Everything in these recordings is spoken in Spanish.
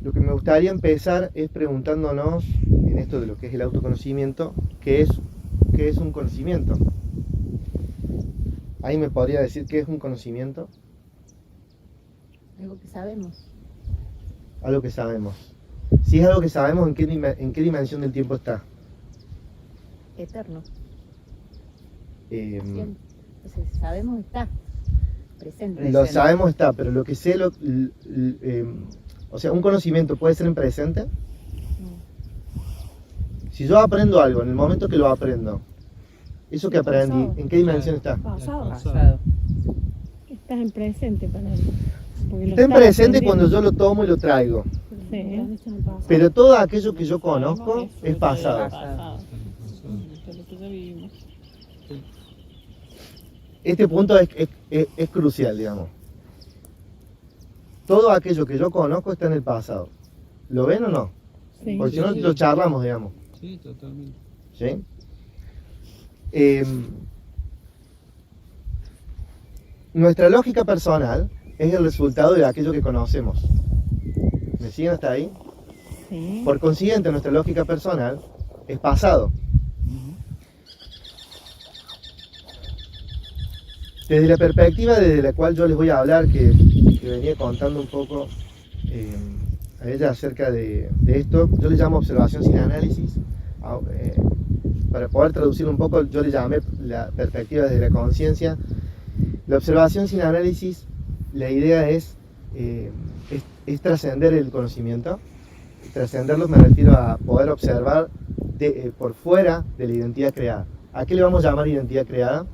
lo que me gustaría empezar es preguntándonos, en esto de lo que es el autoconocimiento, qué es un conocimiento. Ahí me podría decir qué es un conocimiento. Algo que sabemos. Algo que sabemos. Si es algo que sabemos, ¿en qué dimensión del tiempo está? Eterno. Eh, Entonces, sabemos está. Presente. lo sabemos está, pero lo que sé, o sea, un conocimiento puede ser en presente. Si yo aprendo algo, en el momento que lo aprendo, eso que aprendí, ¿en qué dimensión está? Pasado. Estás en presente para él. Está en presente cuando yo lo tomo y lo traigo. Sí. Pero todo aquello que yo conozco es pasado. Este punto es crucial, digamos. Todo aquello que yo conozco está en el pasado. ¿Lo ven o no? Sí. Porque si no, lo charlamos, digamos. Sí, totalmente. ¿Sí? Nuestra lógica personal es el resultado de aquello que conocemos. ¿Me siguen hasta ahí? Sí. Por consiguiente, nuestra lógica personal es pasado. Desde la perspectiva desde la cual yo les voy a hablar, que venía contando un poco a ella acerca de esto, yo le llamo observación sin análisis. Para poder traducir un poco, yo le llamé la perspectiva desde la conciencia. La observación sin análisis, la idea es trascender el conocimiento. Trascenderlo me refiero a poder observar por fuera de la identidad creada. ¿A qué le vamos a llamar identidad creada?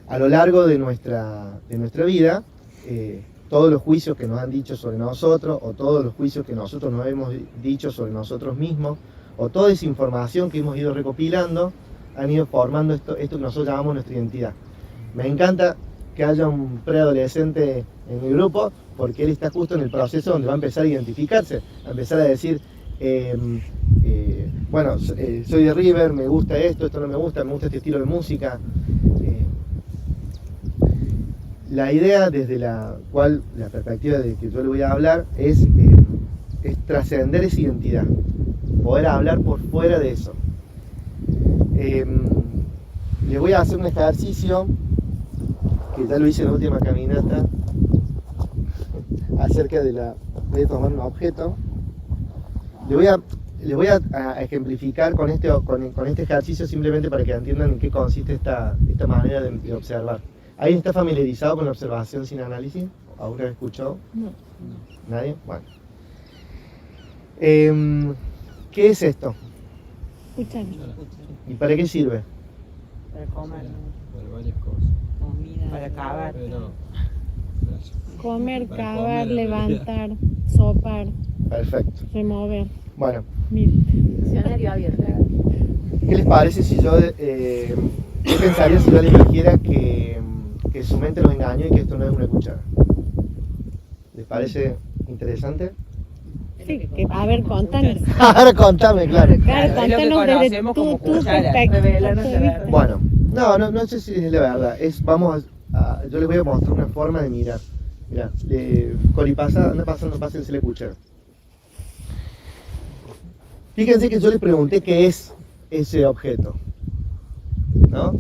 A lo largo de nuestra vida, todos los juicios que nos han dicho sobre nosotros, o todos los juicios que nosotros nos hemos dicho sobre nosotros mismos, o toda esa información que hemos ido recopilando, han ido formando esto que nosotros llamamos nuestra identidad. Me encanta que haya un preadolescente en mi grupo, porque él está justo en el proceso donde va a empezar a identificarse, a empezar a decir, bueno, soy de River, me gusta esto no me gusta este estilo de música. La idea desde la perspectiva de que yo le voy a hablar es trascender esa identidad, poder hablar por fuera de eso. Le voy a hacer un ejercicio que ya lo hice en la última caminata acerca de voy a tomar un objeto. Le voy a ejemplificar con este ejercicio simplemente para que entiendan en qué consiste esta manera de observar. ¿Alguien está familiarizado con la observación sin análisis? ¿Alguna vez escuchó? No. ¿Nadie? Bueno. ¿Qué es esto? Escuchar. ¿Y para qué sirve? Para comer. Para varias cosas. Comida. Para cavar. Pero, Comer, Para cavar, comer, levantar, sopar, Perfecto. remover. Bueno, Mira. Diccionario abierto. ¿qué les parece si yo... ¿qué pensaría si yo les dijera que su mente los engañó y que esto no es una cuchara? ¿Les parece interesante? Sí, a ver, contanos. Ahora contame, claro. Claro, Es lo que contanos desde conocemos como tu cuchara. perspectiva. Bueno, no sé si es la verdad. Yo les voy a mostrar una forma de mirar. Mirá, Coli, pásense la cuchara. Fíjense que yo les pregunté qué es ese objeto, ¿no?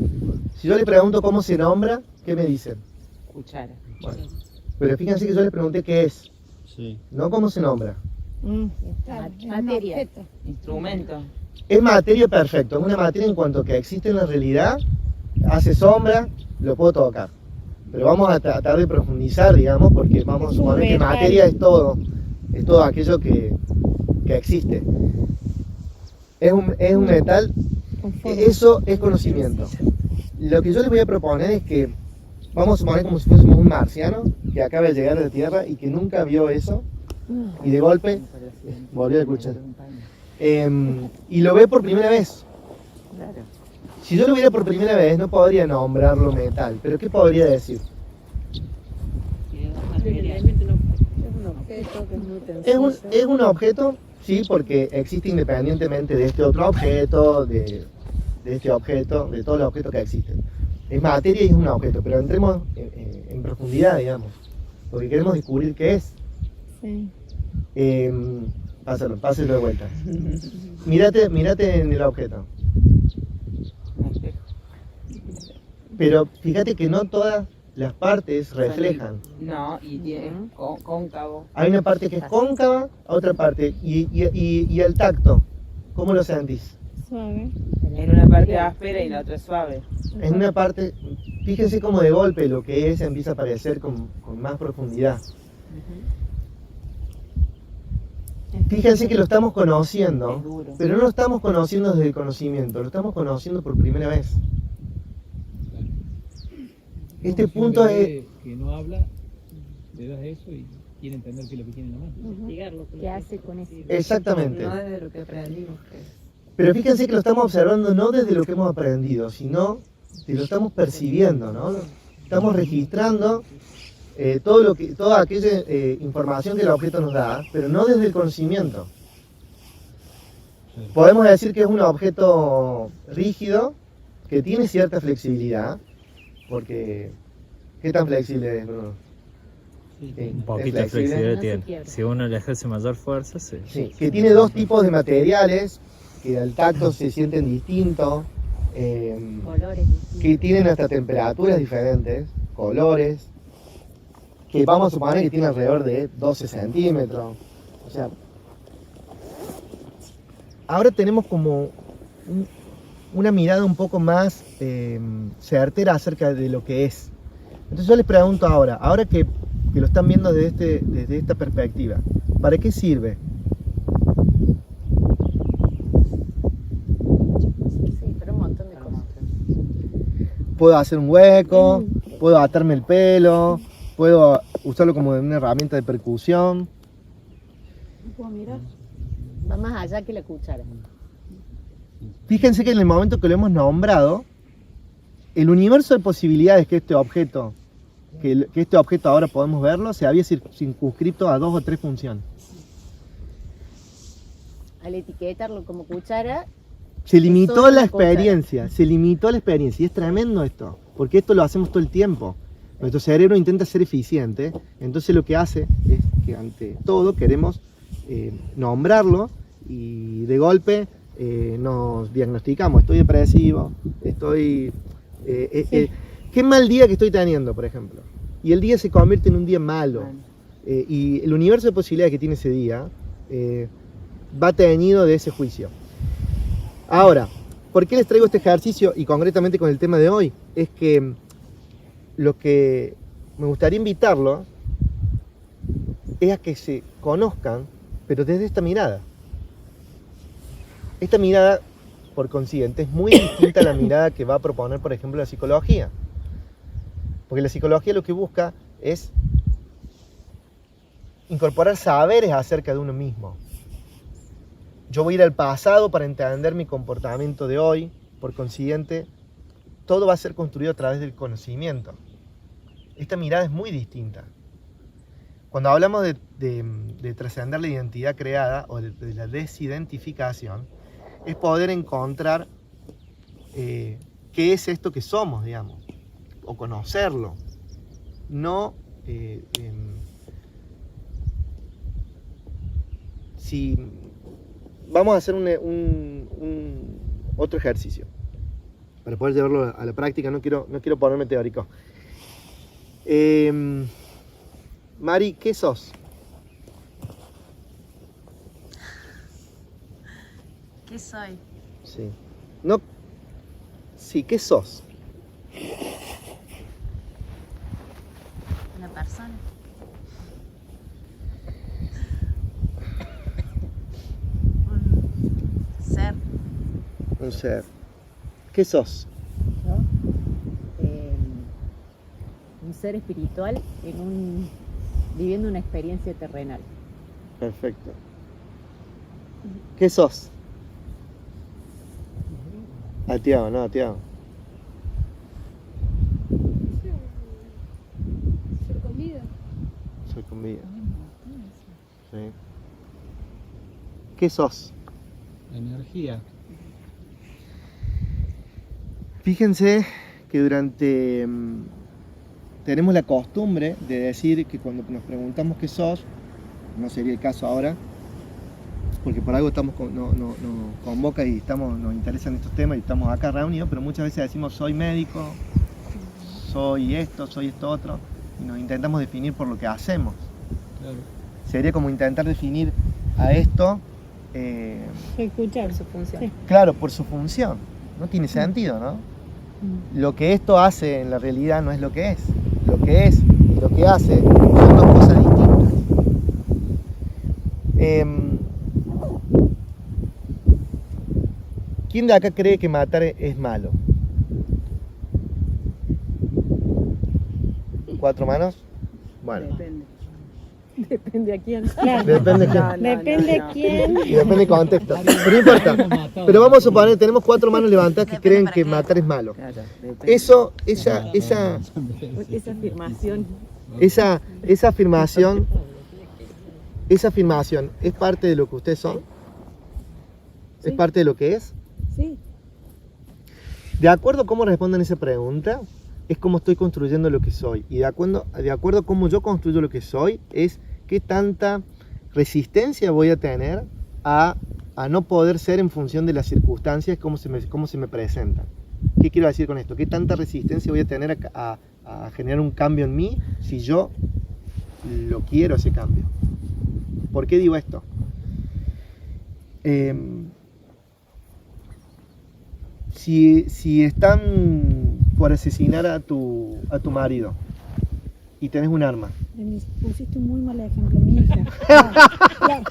Si yo les pregunto cómo se nombra, ¿qué me dicen? Cuchara. Bueno, pero fíjense que yo les pregunté qué es, sí. no cómo se nombra. Materia. Instrumento. Es materia, perfecto, es una materia en cuanto que existe en la realidad, hace sombra, lo puedo tocar. Pero vamos a tratar de profundizar, digamos, porque vamos a suponer que materia es todo aquello que existe. Es un metal, eso es conocimiento. Lo que yo les voy a proponer es que vamos a suponer como si fuésemos un marciano que acaba de llegar a la Tierra y que nunca vio eso y de golpe volvió a escuchar. Y lo ve por primera vez. Claro. Si yo lo viera por primera vez no podría nombrarlo metal, pero ¿qué podría decir? Es un objeto, sí, porque existe independientemente de este otro objeto, de este objeto, de todos los objetos que existen. Es materia y es un objeto, pero entremos en profundidad, digamos, porque queremos descubrir qué es. Sí. Páselo de vuelta. Mírate en el objeto. Un espejo. Pero fíjate que no todas las partes reflejan. No, y tiene cóncavo. Hay una parte que es cóncava, otra parte. Y el tacto, ¿cómo lo sentís? Suave. En una parte áspera y la otra suave. En una parte, fíjense cómo de golpe lo que es empieza a aparecer con más profundidad. Fíjense que lo estamos Es conociendo, duro. pero no lo estamos conociendo desde el conocimiento, lo estamos conociendo por primera vez. Este Si un punto es... bebé que no habla, le das eso y quiere entender qué es lo que tiene en la mano. Investigarlo. ¿Qué hace con eso? Exactamente. No desde lo que aprendimos. Pero fíjense que lo estamos observando no desde lo que hemos aprendido, sino que lo estamos percibiendo, ¿no? Estamos registrando toda aquella información que el objeto nos da, pero no desde el conocimiento. Podemos decir que es un objeto rígido, que tiene cierta flexibilidad, porque ¿qué tan flexible es, Bruno? Sí. Sí, Un es poquito de flexible. flexibilidad No se tiene. quiebra. Si uno le ejerce mayor fuerza, sí. Sí, que tiene dos tipos de materiales, que al tacto se sienten distintos, Colores distintos. que tienen hasta temperaturas diferentes, colores, que vamos a suponer que tiene alrededor de 12 centímetros. O sea, ahora tenemos como una mirada un poco más certera acerca de lo que es. Entonces yo les pregunto ahora que lo están viendo desde esta perspectiva, ¿para qué sirve? Sí, pero un montón de cosas. Puedo hacer un hueco, puedo atarme el pelo, puedo usarlo como una herramienta de percusión. ¿Puedo mirar? Va más allá que la cuchara. Fíjense que en el momento que lo hemos nombrado, el universo de posibilidades que este objeto ahora podemos verlo, se había circunscrito a 2 o 3 funciones. Al etiquetarlo como cuchara, Se limitó solo la una cuchara. experiencia, y es tremendo esto, porque esto lo hacemos todo el tiempo. Nuestro cerebro intenta ser eficiente, entonces lo que hace es que ante todo queremos nombrarlo y de golpe nos diagnosticamos, estoy depresivo, qué mal día que estoy teniendo, por ejemplo. Y el día se convierte en un día malo. Y el universo de posibilidades que tiene ese día va teñido de ese juicio. Ahora, ¿por qué les traigo este ejercicio y concretamente con el tema de hoy? Es que lo que me gustaría invitarlo es a que se conozcan, pero desde esta mirada. Esta mirada, por consiguiente, es muy distinta a la mirada que va a proponer, por ejemplo, la psicología. Porque la psicología lo que busca es incorporar saberes acerca de uno mismo. Yo voy a ir al pasado para entender mi comportamiento de hoy, por consiguiente, todo va a ser construido a través del conocimiento. Esta mirada es muy distinta. Cuando hablamos de trascender la identidad creada o de la desidentificación, es poder encontrar qué es esto que somos, digamos, o conocerlo. No si vamos a hacer otro ejercicio para poder llevarlo a la práctica. No quiero ponerme teórico. Mari, ¿qué sos? ¿Qué soy? Sí. No. Sí, ¿qué sos? ¿Una persona? Un ser. Un ser. ¿Qué sos? ¿no? Un ser espiritual viviendo una experiencia terrenal. Perfecto. ¿Qué sos? Tiago, no, Tiago. Ser con vida. Soy con vida. Sí. ¿Qué sos? Energía. Fíjense que tenemos la costumbre de decir que cuando nos preguntamos qué sos, no sería el caso ahora, porque por algo estamos nos convoca y nos interesan estos temas y estamos acá reunidos, pero muchas veces decimos soy médico, soy esto otro, y nos intentamos definir por lo que hacemos. Claro. Sería como intentar definir a esto, Escuchar. Su función. Sí. claro, por su función. No tiene sentido, ¿no? Lo que esto hace en la realidad no es lo que es. Lo que es y lo que hace son dos cosas distintas. ¿Quién de acá cree que matar es malo? ¿Cuatro manos? Bueno, Depende. Depende a quién. Claro. depende de quién. Depende quién. Y depende del contexto. Pero no importa. Pero vamos a suponer, tenemos cuatro manos levantadas que Depende creen para que qué. matar es malo. Claro, depende. Esa afirmación es parte de lo que ustedes son. ¿Es Sí. parte de lo que es? Sí. De acuerdo a cómo responden esa pregunta, es cómo estoy construyendo lo que soy. Y de acuerdo a cómo yo construyo lo que soy, es qué tanta resistencia voy a tener a no poder ser en función de las circunstancias, cómo se me presentan. ¿Qué quiero decir con esto? ¿Qué tanta resistencia voy a tener a generar un cambio en mí si yo lo quiero ese cambio? ¿Por qué digo esto? Si están por asesinar a tu marido y tenés un arma, Me pusiste un muy mal ejemplo, mi hija. Claro.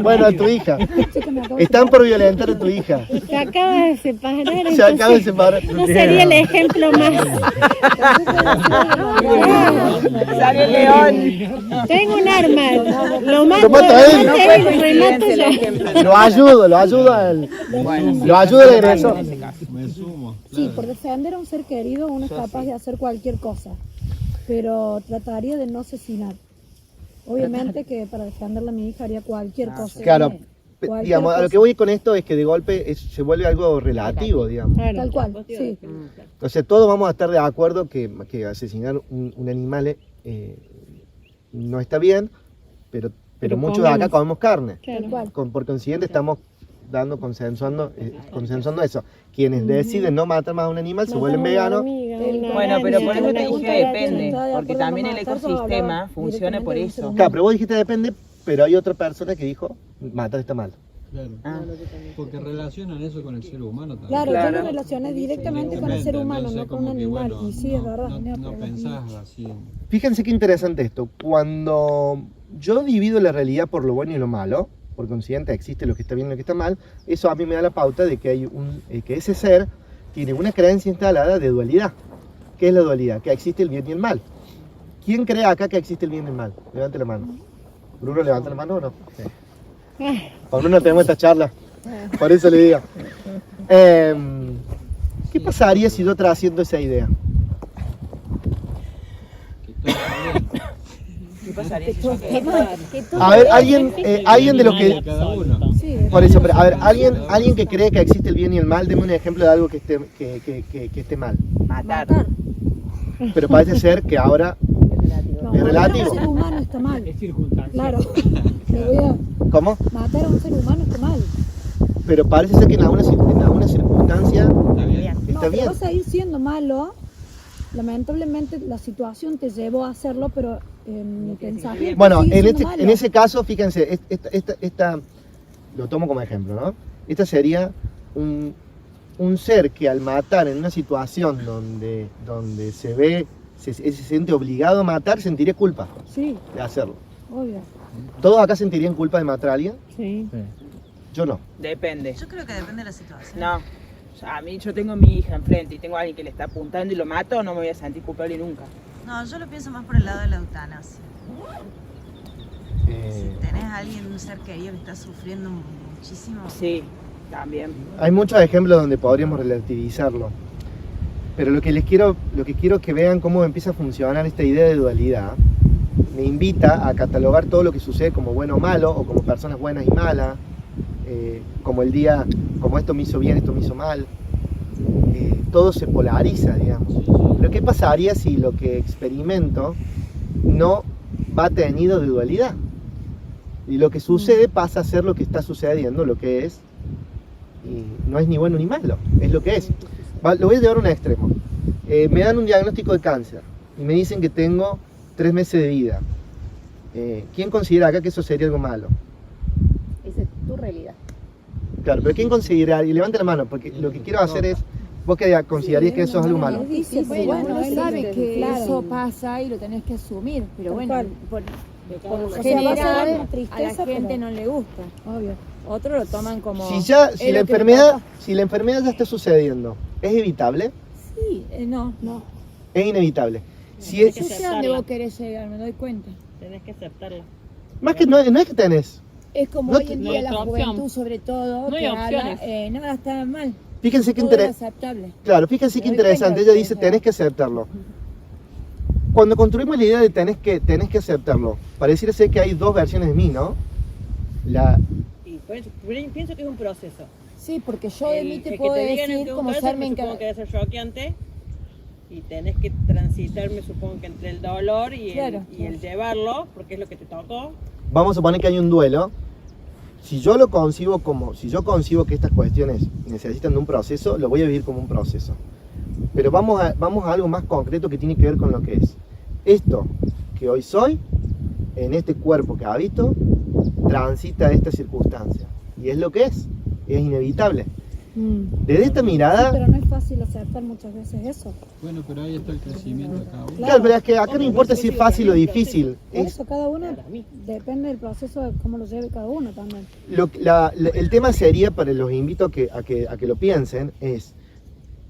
bueno, a tu hija, Chica, me acabo de están por violentar a tu hija, Se acaba de separar. se entonces acaba de separar. No sería el ejemplo más. Sale León. Tengo un arma. Lo mato, Lo mato a él. lo mato él y remato el yo. ejemplo. Lo ayudo al agresor. En ese caso. Me sumo. Sí, por defender a un ser querido uno es capaz de hacer cualquier cosa, pero trataría de no asesinar. Obviamente que para defenderla a mi hija haría cualquier cosa. Claro, Cualquier digamos, a lo que cosa. voy con esto es que de golpe se vuelve algo relativo, digamos. Tal cual, sí. O sea, todos vamos a estar de acuerdo que asesinar un animal no está bien, pero muchos de acá comemos carne. Tal cual. Por consiguiente estamos consensuando eso. Quienes deciden no matar más a un animal se vuelven veganos. Bueno, pero por eso te dije depende, porque también el ecosistema funciona por eso. Claro, pero vos dijiste depende, pero hay otra persona que dijo matar está mal. Claro. Ah. Porque relacionan eso con el ser humano también. Claro, yo Claro. lo relacioné directamente con el ser humano, Entonces, no con un como que, animal. bueno, Y sí, es verdad. No pensás así. Fíjense qué interesante esto. Cuando yo divido la realidad por lo bueno y lo malo, por consiguiente existe lo que está bien y lo que está mal, eso a mí me da la pauta de que hay que ese ser tiene una creencia instalada de dualidad. ¿Qué es la dualidad? Que existe el bien y el mal. ¿Quién cree acá que existe el bien y el mal? Levante la mano. ¿Bruno levanta la mano o no? Sí. Con Bruno tenemos esta charla. Por eso le digo. ¿Qué pasaría si yo trasciendo esa idea? ¿Qué pasaría si yo A ver, alguien de los que... Cada uno. Sí, Por eso, pero, a ver, alguien que cree que existe el bien y el mal, deme un ejemplo de algo que esté mal. matar? Pero parece ser que ahora, no, Es matar relativo. a un ser humano está mal. Es circunstancial. Claro. Me voy a ¿cómo? matar a un ser humano está mal. Pero parece ser que en alguna circunstancia Está bien. No, está pero bien. vas a ir siendo malo. Lamentablemente la situación te llevó a hacerlo, pero mi pensamiento Bueno, sigue en, siendo malo. en ese caso, fíjense, esta lo tomo como ejemplo, ¿no? Esta sería un ser que al matar en una situación donde se siente obligado a matar, sentiría culpa Sí, de hacerlo. obvio. ¿Todos acá sentirían culpa de matar a alguien? Sí. Yo no. Depende. Yo creo que depende de la situación. No. O sea, a mí yo tengo a mi hija enfrente y tengo a alguien que le está apuntando y lo mato, no me voy a sentir culpable nunca. No, yo lo pienso más por el lado de la eutanasia. Si tenés a alguien, un ser querido que está sufriendo muchísimo. Sí, también. Hay muchos ejemplos donde podríamos relativizarlo. Pero lo que quiero que vean cómo empieza a funcionar esta idea de dualidad, me invita a catalogar todo lo que sucede como bueno o malo, o como personas buenas y malas, como esto me hizo bien, esto me hizo mal. Todo se polariza, digamos. Pero ¿qué pasaría si lo que experimento no va teñido de dualidad. Y lo que sucede pasa a ser lo que está sucediendo, lo que es, y no es ni bueno ni malo, es lo que es. Lo voy a llevar a un extremo. Me dan un diagnóstico de cáncer y me dicen que tengo 3 meses de vida. ¿Quién considera acá que eso sería algo malo? Esa es tu realidad. Claro, pero ¿quién considera? Y levante la mano, porque lo que quiero hacer es, vos que considerarías que eso es algo malo. Bueno, uno él sabe dice, que claro. eso pasa y lo tenés que asumir, pero Tal bueno, cual. por lo O sea, va a ser general una a tristeza, la gente pero- no le gusta. Obvio. Otros lo toman como... Si es la lo que me enfermedad, tocó. si la enfermedad ya está sucediendo, ¿es evitable? Sí, no. Es inevitable. Si Yo es, sé a dónde vos querés llegar, me doy cuenta. Tenés que aceptarla. más que no es que tenés. Es como No hoy en no día hay la otra opción. juventud sobre todo, No hay que habla, opciones. nada está mal, Fíjense que todo es interesante. aceptable. Claro, fíjense Me qué doy interesante. cuenta Ella que dice, eso- tenés que aceptarlo. Cuando construimos la idea de tenés que aceptarlo, pareciera ser que hay dos versiones de mí, ¿no? Y por eso, pienso que es un proceso. Sí, porque yo de mí te que puedo te digan decir que un como caso, ser me supongo que debe ser choqueante y tenés que transitar, me supongo que entre el dolor y, Claro. el llevarlo, porque es lo que te tocó. Vamos a suponer que hay un duelo. Si yo concibo que estas cuestiones necesitan de un proceso, lo voy a vivir como un proceso. Pero vamos a algo más concreto que tiene que ver con lo que es. Esto que hoy soy, en este cuerpo que habito, transita esta circunstancia. Y es lo que es inevitable. Desde esta Sí, mirada, pero no es fácil aceptar muchas veces eso. Bueno, pero ahí está el crecimiento acá. claro, pero es que acá no importa si es fácil o difícil. Por Es, eso cada uno depende del proceso de cómo lo lleve cada uno también. el tema sería, los invito a que lo piensen, es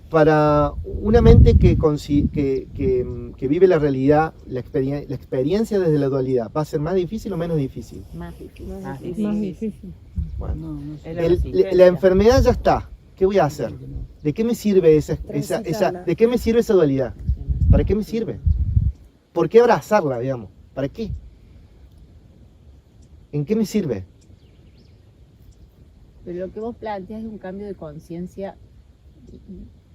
para una mente que vive la realidad, la experiencia desde la dualidad, ¿va a ser más difícil o menos difícil? Más difícil. Más difícil. Bueno, No, no sé. Es la la resistencia. enfermedad ya está. ¿Qué voy a hacer? Creo que no. ¿De qué me sirve ¿de qué me sirve esa dualidad? ¿Para qué me sirve? ¿Por qué abrazarla, digamos? ¿Para qué? ¿En qué me sirve? Pero lo que vos planteas es un cambio de conciencia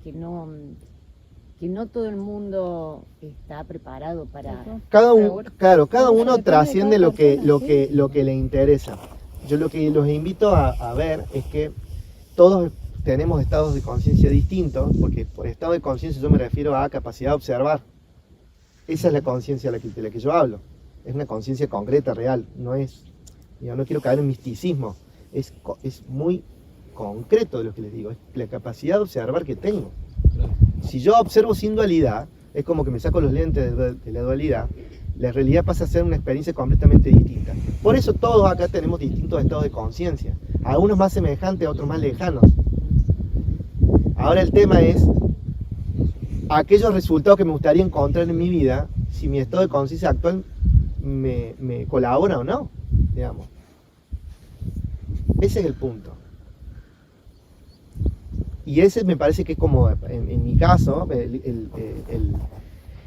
que no todo el mundo está preparado para... Cada uno Depende de trasciende cada lo que, persona, lo que le interesa. Yo lo que los invito a ver es que todos tenemos estados de conciencia distintos, porque por estado de conciencia yo me refiero a capacidad de observar. Esa es la conciencia de la que yo hablo. Es una conciencia concreta, real. No quiero caer en misticismo. Es muy concreto de lo que les digo. Es la capacidad de observar que tengo. Claro. Si yo observo sin dualidad, es como que me saco los lentes de la dualidad, la realidad pasa a ser una experiencia completamente distinta. Por eso todos acá tenemos distintos estados de conciencia, algunos más semejantes, otros más lejanos. Ahora el tema es aquellos resultados que me gustaría encontrar en mi vida, si mi estado de conciencia actual me colabora o no, digamos. Ese es el punto. Y ese me parece que es como, en mi caso,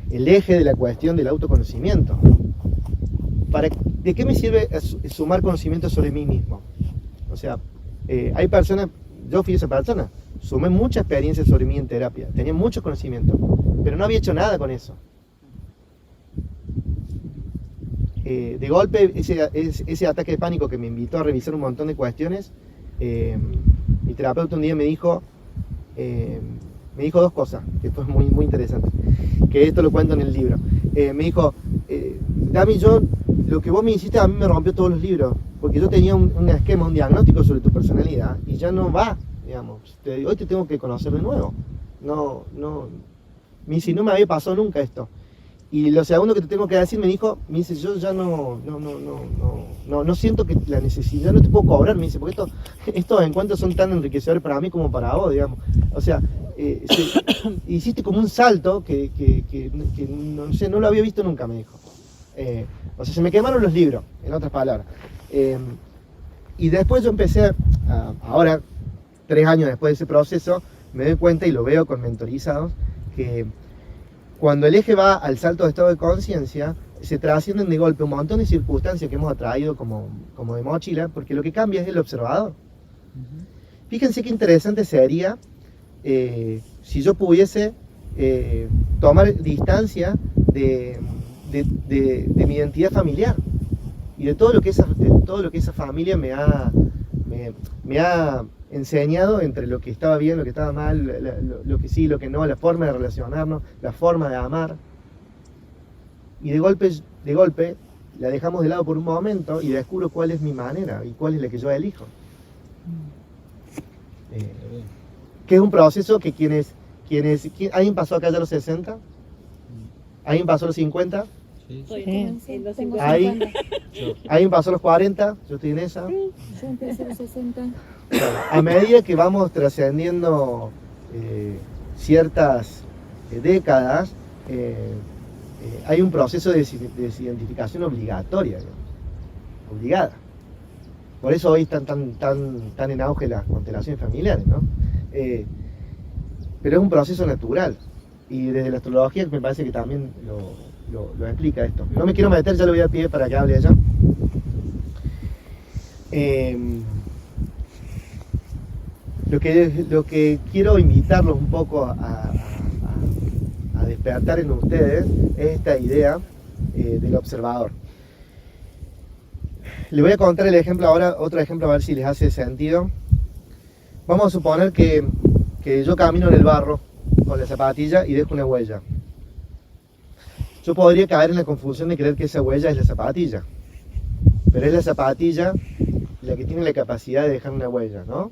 el eje de la cuestión del autoconocimiento. ¿De qué me sirve sumar conocimiento sobre mí mismo? O sea, hay personas, yo fui esa persona, sumé mucha experiencia sobre mí en terapia, tenía mucho conocimiento, pero no había hecho nada con eso. De golpe, ese ataque de pánico que me invitó a revisar un montón de cuestiones, mi terapeuta un día me dijo dos cosas, que fue muy, muy interesante, que esto lo cuento en el libro. Me dijo, Dami, lo que vos me hiciste a mí me rompió todos los libros, porque yo tenía un esquema, un diagnóstico sobre tu personalidad, y ya no va, digamos, hoy te tengo que conocer de nuevo. Me dice, no me había pasado nunca esto. Y lo segundo que te tengo que decir, me dice, yo ya no siento que la necesidad, no te puedo cobrar, me dice, porque estos encuentros son tan enriquecedores para mí como para vos, digamos. O sea, hiciste como un salto que no sé, no lo había visto nunca, me dijo. O sea, se me quemaron los libros, en otras palabras. Y después yo empecé, ahora, 3 años después de ese proceso, me doy cuenta y lo veo con mentorizados, que cuando el eje va al salto de estado de conciencia, se trascienden de golpe un montón de circunstancias que hemos atraído como de mochila, porque lo que cambia es el observador. Fíjense qué interesante sería si yo pudiese tomar distancia de de mi identidad familiar y de todo lo que esa familia me ha enseñado entre lo que estaba bien, lo que estaba mal, lo que sí, lo que no, la forma de relacionarnos, la forma de amar. Y de golpe la dejamos de lado por un momento y descubro cuál es mi manera y cuál es la que yo elijo. Que es un proceso que ¿alguien pasó acá ya los 60? ¿Alguien pasó los 50? Sí. Tengo Ahí. 50. ¿Alguien pasó los 40? Yo estoy en esa. Yo empecé a los 60. Bueno, a medida que vamos trascendiendo ciertas décadas, hay un proceso de desidentificación obligatoria, ¿no? Obligada. Por eso hoy están tan en auge las constelaciones familiares, ¿no? Pero es un proceso natural. Y desde la astrología me parece que también lo explica esto. No me quiero meter, ya lo voy a pedir para que hable ella. Lo que quiero invitarlos un poco a despertar en ustedes es esta idea del observador. Les voy a contar el ejemplo ahora, otro ejemplo a ver si les hace sentido. Vamos a suponer que yo camino en el barro con la zapatilla y dejo una huella. Yo podría caer en la confusión de creer que esa huella es la zapatilla, pero es la zapatilla la que tiene la capacidad de dejar una huella, ¿no?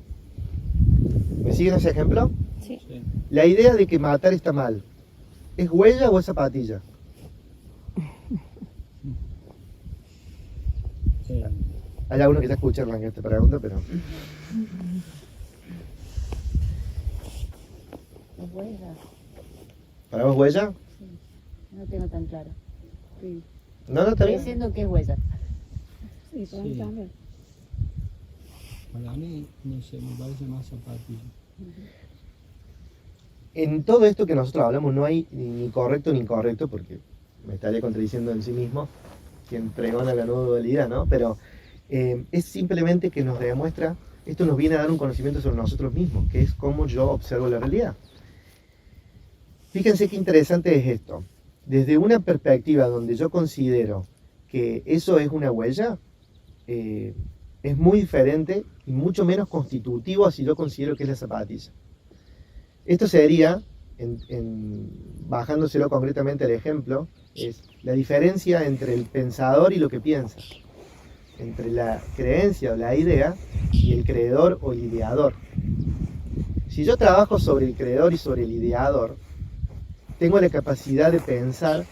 ¿Me siguen ese ejemplo? Sí. Sí. La idea de que matar está mal, ¿es huella o es zapatilla? Hay algunos que ya escucharon esta pregunta, pero... ¿Es huella? ¿Para vos huella? No tengo tan claro. Sí. No, está Estoy bien. diciendo que es huella. Sí, para mí Sí. también. Para mí, no sé, me parece más zapatilla. En todo esto que nosotros hablamos no hay ni correcto ni incorrecto, porque me estaría contradiciendo en sí mismo quien pregona la nueva dualidad, ¿no? Pero es simplemente que nos demuestra, esto nos viene a dar un conocimiento sobre nosotros mismos, que es cómo yo observo la realidad. Fíjense qué interesante es esto. Desde una perspectiva donde yo considero que eso es una huella, es muy diferente y mucho menos constitutivo a si yo considero que es la zapatilla. Esto sería, bajándoselo concretamente al ejemplo, es la diferencia entre el pensador y lo que piensa, entre la creencia o la idea y el creedor o el ideador. Si yo trabajo sobre el creedor y sobre el ideador, tengo la capacidad de pensar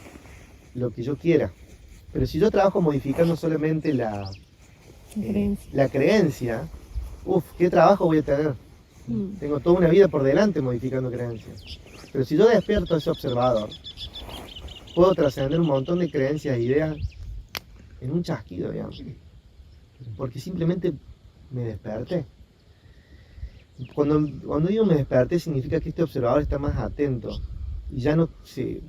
lo que yo quiera. Pero si yo trabajo modificando solamente la creencia, ¿qué trabajo voy a tener? Tengo toda una vida por delante modificando creencias. Pero si yo despierto a ese observador, puedo trascender un montón de creencias e ideas en un chasquido, digamos. Porque simplemente me desperté. Cuando digo me desperté, significa que este observador está más atento y ya no se,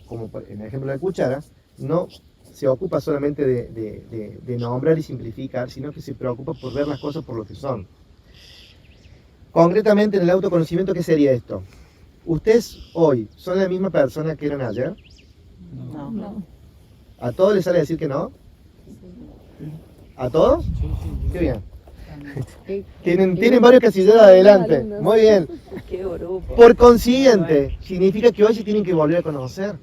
como en el ejemplo de la cuchara, no se ocupa solamente de nombrar y simplificar, sino que se preocupa por ver las cosas por lo que son. Concretamente en el autoconocimiento, ¿qué sería esto? ¿Ustedes hoy son la misma persona que eran ayer? No. No. ¿A todos les sale a decir que no? ¿A todos? Sí, sí. Qué bien. ¿Qué- Tienen varios casilleros adelante. Muy bien. Qué grupo. Por consiguiente, significa que hoy se tienen que volver a conocer.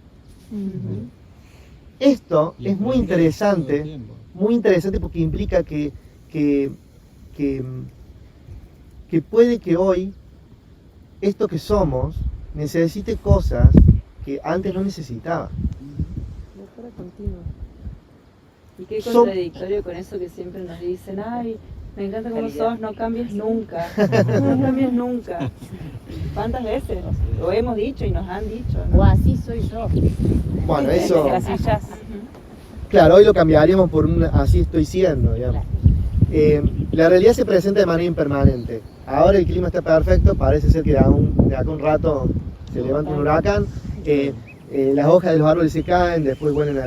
Esto Y es muy todo el interesante, tiempo. porque implica que puede que hoy esto que somos necesite cosas que antes no necesitaba. Mejora continua. Y qué Son- contradictorio con eso que siempre nos dicen, ay, me encanta cómo sos, no cambies nunca, no cambies nunca. ¿Cuántas veces lo hemos dicho y nos han dicho? O ¿no? así soy yo. Bueno, eso, Casillas. claro, hoy lo cambiaríamos por un así estoy siendo, digamos. La realidad se presenta de manera impermanente. Ahora el clima está perfecto, parece ser que de acá un rato se levanta un huracán, las hojas de los árboles se caen, después vuelven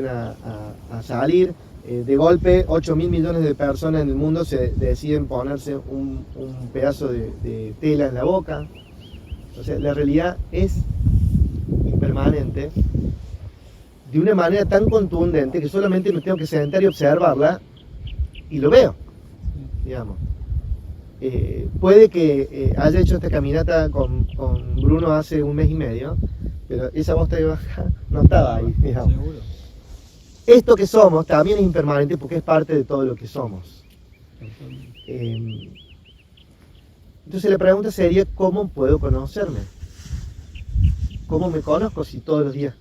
a salir. De golpe, 8.000 millones de personas en el mundo se deciden ponerse un pedazo de tela en la boca. O sea, la realidad es impermanente de una manera tan contundente que solamente me tengo que sentar y observarla y lo veo, digamos. Puede que haya hecho esta caminata con Bruno hace 1 mes y medio, pero esa voz de baja no estaba ahí, digamos. Seguro. Esto que somos también es impermanente porque es parte de todo lo que somos. Entonces la pregunta sería, ¿cómo puedo conocerme? ¿Cómo me conozco si todos los días?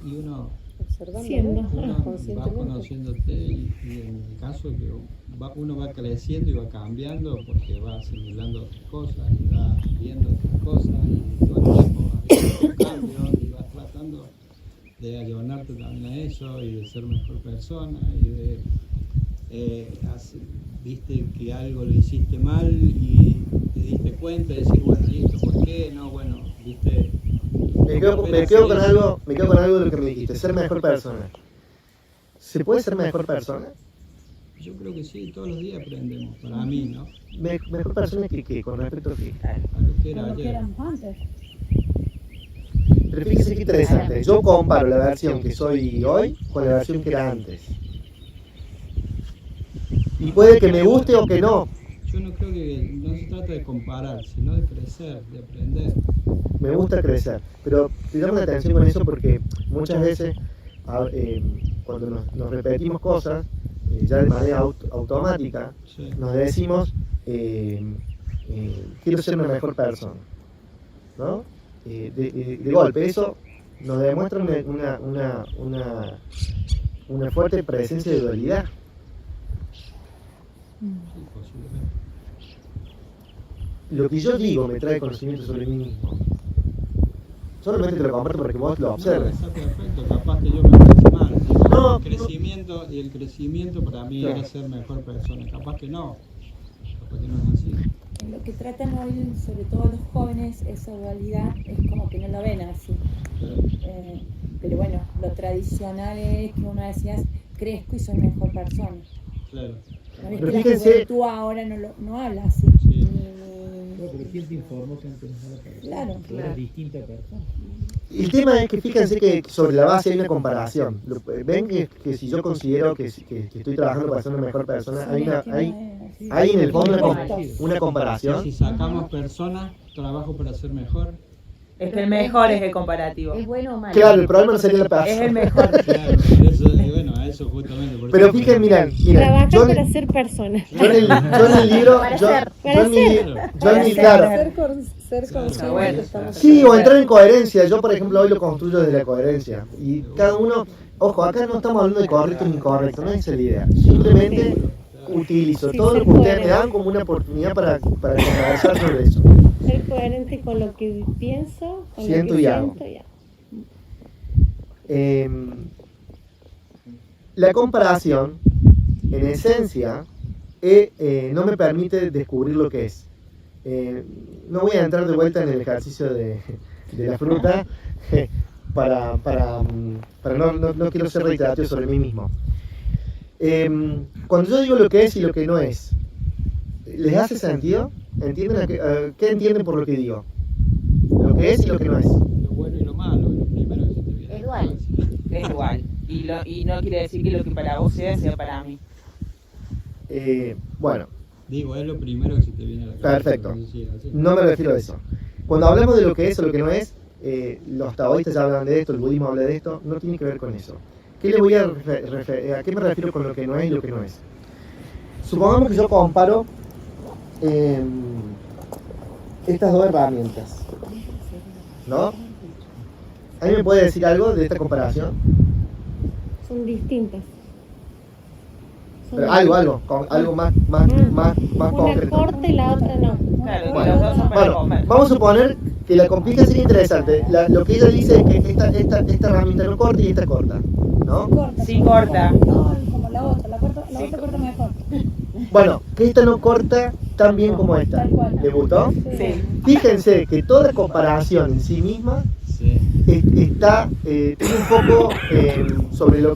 Y uno Siendo. va conociéndote y en el caso que uno va creciendo y va cambiando porque va asimilando otras cosas y va viendo otras cosas y todo el tiempo va haciendo cambios y vas tratando de ayudarte también a eso y de ser mejor persona y de viste que algo lo hiciste mal y te diste cuenta y decir, bueno, listo, ¿por qué? No, bueno, viste. Me quedo con algo de lo que me dijiste, ser mejor persona. ¿Se puede ser mejor persona? Yo creo que sí, todos los días aprendemos, para mí, ¿no? Mejor persona que qué, con respecto a qué. A lo que era Como lo que ayer. éramos antes. Pero fíjese qué interesante, yo comparo la versión que soy hoy con la versión que era antes. Y puede que me guste o que no. Yo no creo que no se trata de comparar, sino de crecer, de aprender. Me gusta crecer, pero te llamo la atención con eso porque muchas veces cuando nos repetimos cosas, ya de manera automática, Sí. nos decimos, quiero ser una mejor persona, ¿no? De golpe, eso nos demuestra una fuerte presencia de dualidad. Sí, posiblemente. Lo que yo digo me trae conocimiento sobre mí mismo. Solamente te lo comparto para que vos lo No, observes. está perfecto, capaz que yo me parece mal. Digo, No, el crecimiento para mí Claro. era ser mejor persona. Capaz que no es así. Lo que tratan hoy, sobre todo los jóvenes, esa dualidad es como que no lo ven así. Pero bueno, lo tradicional es que uno decía, crezco y soy mejor persona. Claro. No es Pero que fíjense- la juventud ahora no habla así. Sí. No, pero ¿quién te informó que antes no era persona? Claro, Tú eras distinta persona. El tema es que fíjense que sobre la base hay una comparación. Ven que si yo considero que estoy trabajando para ser una mejor persona, hay en el fondo una comparación. Si sacamos personas, trabajo para ser mejor. Es que el mejor es el comparativo. ¿Es bueno o malo? Claro, el problema no sería la Es persona. el mejor. Claro, por eso, y bueno, a eso justamente. Por Pero eso- fíjense, miren, Trabaja yo para ser persona. en el libro, Para yo ser. en mi Para claro. ser consciente bueno. que estamos Sí, o entrar en coherencia. Yo, por ejemplo, hoy lo construyo desde la coherencia. Y cada uno, ojo, acá no estamos hablando de correcto ni incorrecto, no es esa la idea. Simplemente utilizo Sí, todo ser lo que ustedes me coherente. dan como una oportunidad para conversar sobre eso. ser coherente con lo que pienso, con Siento lo que y hago. siento y hago. La comparación, en esencia, no me permite descubrir lo que es. No voy a entrar de vuelta en el ejercicio de la fruta para no quiero ser reiterativo sobre mí mismo. Cuando yo digo lo que es y lo que no es, ¿les hace sentido? ¿Entienden qué entienden por lo que digo? Lo que es y lo que no es. Lo bueno y lo malo, lo primero que se te viene. Es dual. Es igual. Y no quiere decir que lo que para vos sea para mí. Bueno, Digo, es lo primero que se te viene a la cabeza. Perfecto. por decir así. no me refiero a eso. Cuando hablamos de lo que es o lo que no es, los taoístas ya hablan de esto, el budismo habla de esto, no tiene que ver con eso. ¿Qué le voy a ¿a qué me refiero con lo que no es y lo que no es? Supongamos que yo comparo estas dos herramientas, ¿no? ¿Alguien me puede decir algo de esta comparación? Son distintas. Son Pero algo más Una concreto. corta y la otra no. Claro, Bueno, los dos son para Bueno, comer. vamos a suponer que la complicación sería interesante. Lo que ella dice es que esta herramienta no corta y esta corta, ¿no? Corta. Sí, corta. No, como la otra. La otra corta mejor. Bueno, que esta no corta tan bien como esta. Tal cual. ¿Le gustó? Sí. Fíjense que toda comparación en sí misma Sí. está tiene un poco sobre lo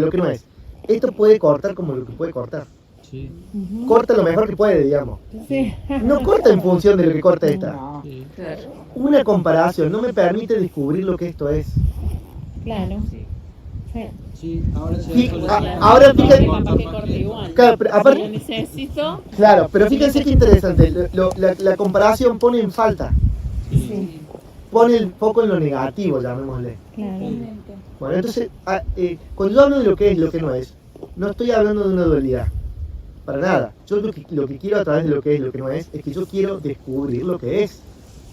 que no es. Esto puede cortar como lo que puede cortar. Sí, Corta lo mejor que puede, digamos. Sí. No corta en función de lo que corta esta. No. sí. Claro. Una comparación no me permite descubrir lo que esto es. Claro. Sí. Sí. Sí, ahora se Sí, hace ahora la- fíjate- Capaz que corte igual. Claro, pero Si aparte- lo necesito, Claro, pero fíjense qué interesante. La comparación pone en falta. Sí. Pone el foco en lo negativo, llamémosle. Claro. Totalmente. Bueno, entonces, cuando yo hablo de lo que es y lo que no es, no estoy hablando de una dualidad. Para nada. Yo lo que quiero a través de lo que es y lo que no es que yo quiero descubrir lo que es.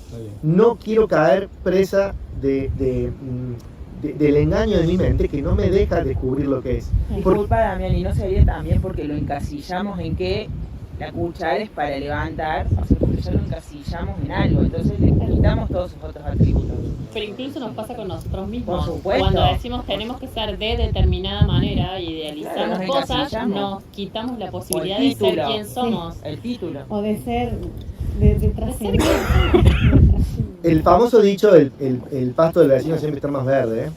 Está bien. No quiero caer presa del engaño de mi mente que no me deja descubrir lo que es. Disculpa, Damián, y no sería también porque lo encasillamos en que la cuchara es para levantar, o sea, porque ya lo encasillamos en algo, entonces le quitamos todos sus otros atributos. pero incluso nos pasa con nosotros mismos. Por supuesto. Cuando decimos tenemos que ser de determinada manera y Claro, idealizamos nos cosas, encasillamos. nos quitamos la O posibilidad el de ser título. quien somos. El título. O de ser de trascender. El famoso dicho, el pasto del vecino siempre está más verde.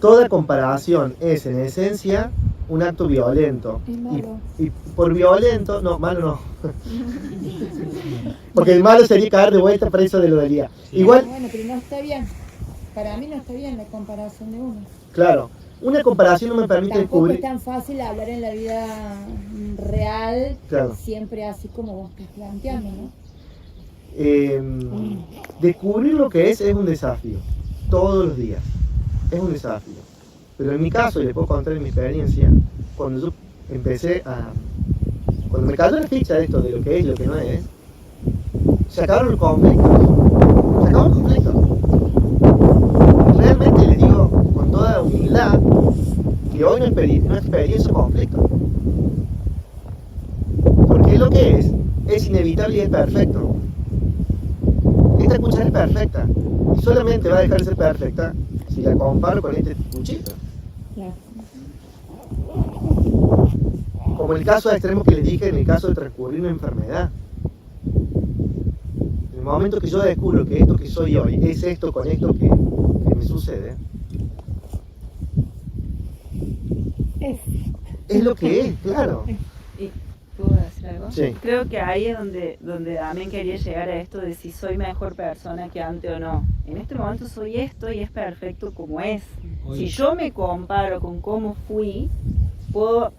Toda comparación es en esencia un acto violento. Es malo. Y por violento, no, malo no. Porque el malo sería caer de vuelta preso de lo del día. Igual, Bueno, pero no está bien. Para mí no está bien la comparación de uno. claro, una comparación no me permite Tampoco es descubrir. tan fácil hablar en la vida real, Claro. siempre así como vos estás planteando, ¿no? Descubrir lo que es un desafío, todos los días, es un desafío. Pero en mi caso, y les puedo contar en mi experiencia, cuando yo cuando me cayó la ficha de esto, de lo que es y lo que no es, se acabaron los conflictos, se acabaron los conflictos. Realmente les digo con toda humildad que hoy no experiencia conflicto. Porque lo que es inevitable y es perfecto. Esta cuchara es perfecta y solamente va a dejar de ser perfecta si la comparo con este cuchillo. Claro. Como el caso extremo que les dije en el caso de transcurrir una enfermedad. En el momento que yo descubro que esto que soy hoy es esto con esto que me sucede, es lo que es, claro. ¿Puedo decir algo? Sí. Creo que ahí es donde también quería llegar a esto de si soy mejor persona que antes o no. En este momento soy esto y es perfecto como es. Hoy- Si yo me comparo con cómo fui, puedo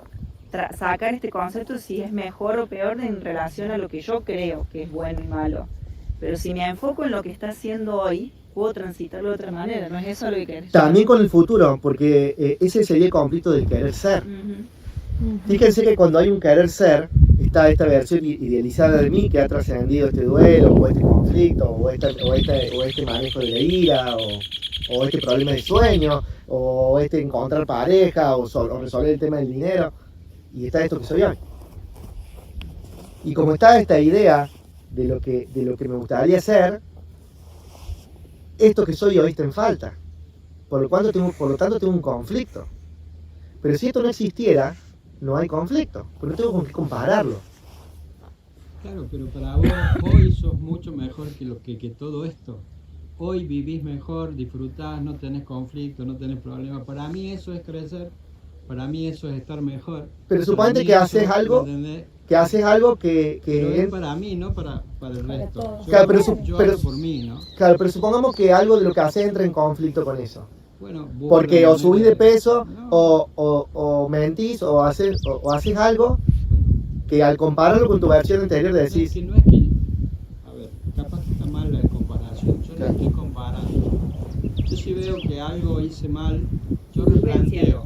sacar este concepto si es mejor o peor en relación a lo que yo creo que es bueno y malo. Pero si me enfoco en lo que está haciendo hoy, puedo transitarlo de otra manera. ¿No es eso lo que querés? También con el futuro, porque ese sería el conflicto del querer ser. Ujú. Fíjense que cuando hay un querer ser, está esta versión idealizada de mí que ha trascendido este duelo, o este conflicto, o este manejo de la ira, o este problema de sueño, o este encontrar pareja, o resolver el tema del dinero, y está esto que soy hoy. Y como está esta idea de lo que me gustaría ser, esto que soy hoy está en falta. Por lo tanto tengo un conflicto. Pero si esto no existiera, no hay conflicto, porque no tengo con qué compararlo. Claro, pero para vos hoy sos mucho mejor que todo esto. Hoy vivís mejor, disfrutás, no tenés conflicto, no tenés problemas. Para mí eso es crecer, para mí eso es estar mejor. Pero Para suponete mí que eso, haces algo, ¿entendés? que Pero es para mí, no para el resto. todos. Yo, Claro, pero yo pero- hablo por mí, ¿no? claro, pero supongamos que algo de lo que haces entra en conflicto con eso. Bueno, busco Porque la o subís de manera peso, No, o mentís, o haces algo que al compararlo con tu versión anterior no es decís, que, no es que, a ver, capaz que está mal la comparación, yo Claro. no estoy comparando. Yo si veo que algo hice mal, yo replanteo,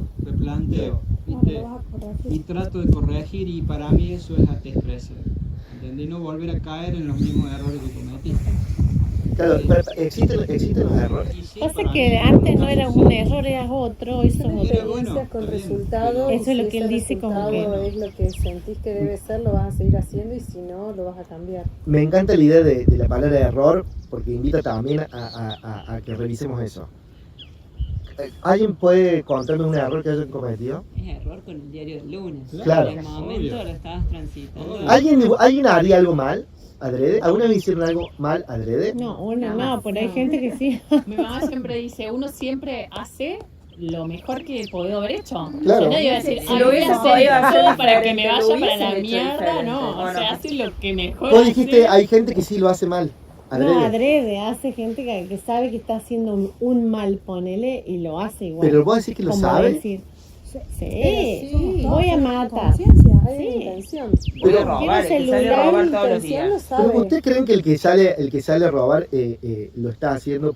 ¿viste? Lo vas a corregir. Y trato de corregir y para mí eso es crecer, ¿entendí? No volver a caer en los mismos errores que cometiste. claro, pero existen los errores. Y sí, Pasa para que mí, antes no era un sí. error, era otro, eso es Pero otro. bueno, Experiencia con está bien, resultado. pero- Eso es lo y que si él ese dice como resultado que- es lo que sentís que debe ser, lo vas a seguir haciendo y si no, lo vas a cambiar. Me encanta la idea de la palabra error, porque invita también a que revisemos eso. ¿Alguien puede contarme un error que hayan cometido? Es error con el diario del lunes. Claro. En el momento Obvio. lo estabas transitando. Obvio. ¿Alguien haría algo mal? ¿Adrede? ¿Alguna vez hicieron algo mal adrede? No, uno no, pero hay gente que sí. Mi mamá siempre dice, uno siempre hace lo mejor que he podido haber hecho. Claro. O sea, nadie va a decir, Si ay, lo voy hubiese a hacer podido hacer todo para que me diferente, vaya lo para hubiese la hecho mierda, diferente. no. O Bueno, sea, hace lo que mejor Vos dijiste, hace. hay gente que sí lo hace mal. No, Adrede. adrede, hace gente que sabe que está haciendo un mal, ponele, y lo hace igual. Pero vos decís que lo Como sabe. decir, Pero sí, voy a matar. conciencia. Hay una intención. Voy a Pero- robar, el que sale a celular, robar todos los Intención días. lo sabe. Pero ¿ustedes creen que el que sale a robar lo está haciendo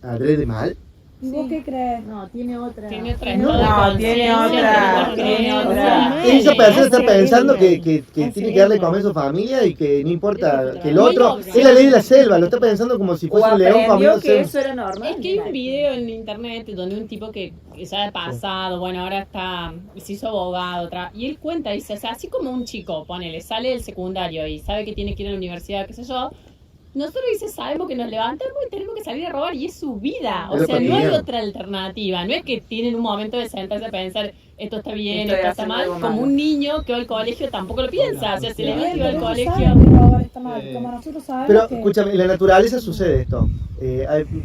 adrede mal? ¿Y vos qué crees? No, tiene otra. Tiene otra No, estado de tiene conciencia, otra, que tiene no otra. mal. Esa persona está hace pensando bien que mal. tiene que darle comer a su familia y que no importa Eso que el muy otro. obvio. Es la ley de la selva, lo está pensando como si O fuese un león aprendió comiendo que selva. eso era normal. Es que hay un video en internet donde un tipo que ya ha pasado, bueno, ahora se hizo abogado, y él cuenta, dice, o sea, así como un chico, ponele, sale del secundario y sabe que tiene que ir a la universidad, qué sé yo, nosotros dice, sabemos que nos levantamos y tenemos que salir a robar y es su vida, o Es lo sea, no hay cotidiano. otra alternativa, no es que tienen un momento de sentarse a pensar, esto está bien, Estoy esto está haciendo mal, algo como malo. un niño que va al colegio tampoco lo piensa, o sea, se le Bien, ve que va al pero ellos colegio. saben que robar está mal, como nosotros sabemos Pero que... escúchame, en la naturaleza sucede esto.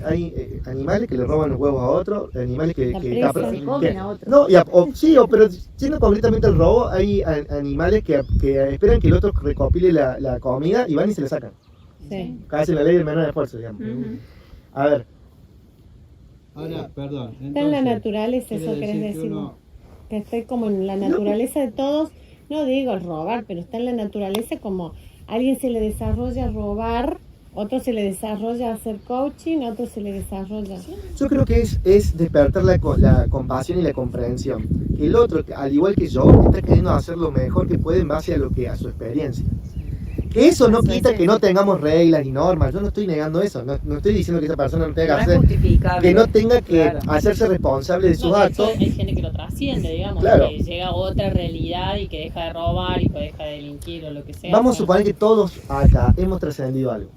Hay animales que le roban los huevos a otros, animales que... La que presa. capaz- Se comen que- a otro. No, pero siendo concretamente el robo, hay animales que esperan que el otro recopile la comida y van y se la sacan. Sí. Cada vez en la ley del menor esfuerzo, digamos. Ujú. A ver, Ahora, perdón. Está en la entonces, naturaleza, quiere eso querés que decir. uno- Que estoy como en la naturaleza de todos, no digo robar, pero está en la naturaleza como a alguien se le desarrolla robar, otro se le desarrolla hacer coaching, otro se le desarrolla. yo creo que es despertar la compasión y la comprensión. Que el otro, al igual que yo, está queriendo hacer lo mejor que puede en base a su experiencia. Que eso no quita que no tengamos reglas y normas, yo no estoy negando eso, no estoy diciendo que esa persona no tenga No que es hacer, justificable. que no tenga que Claro. hacerse responsable de sus No, de hecho, actos. hay gente que lo trasciende, digamos, Claro. que llega a otra realidad y que deja de robar y que deja de delinquir o lo que sea. Vamos a o sea, suponer que todos acá hemos trascendido algo.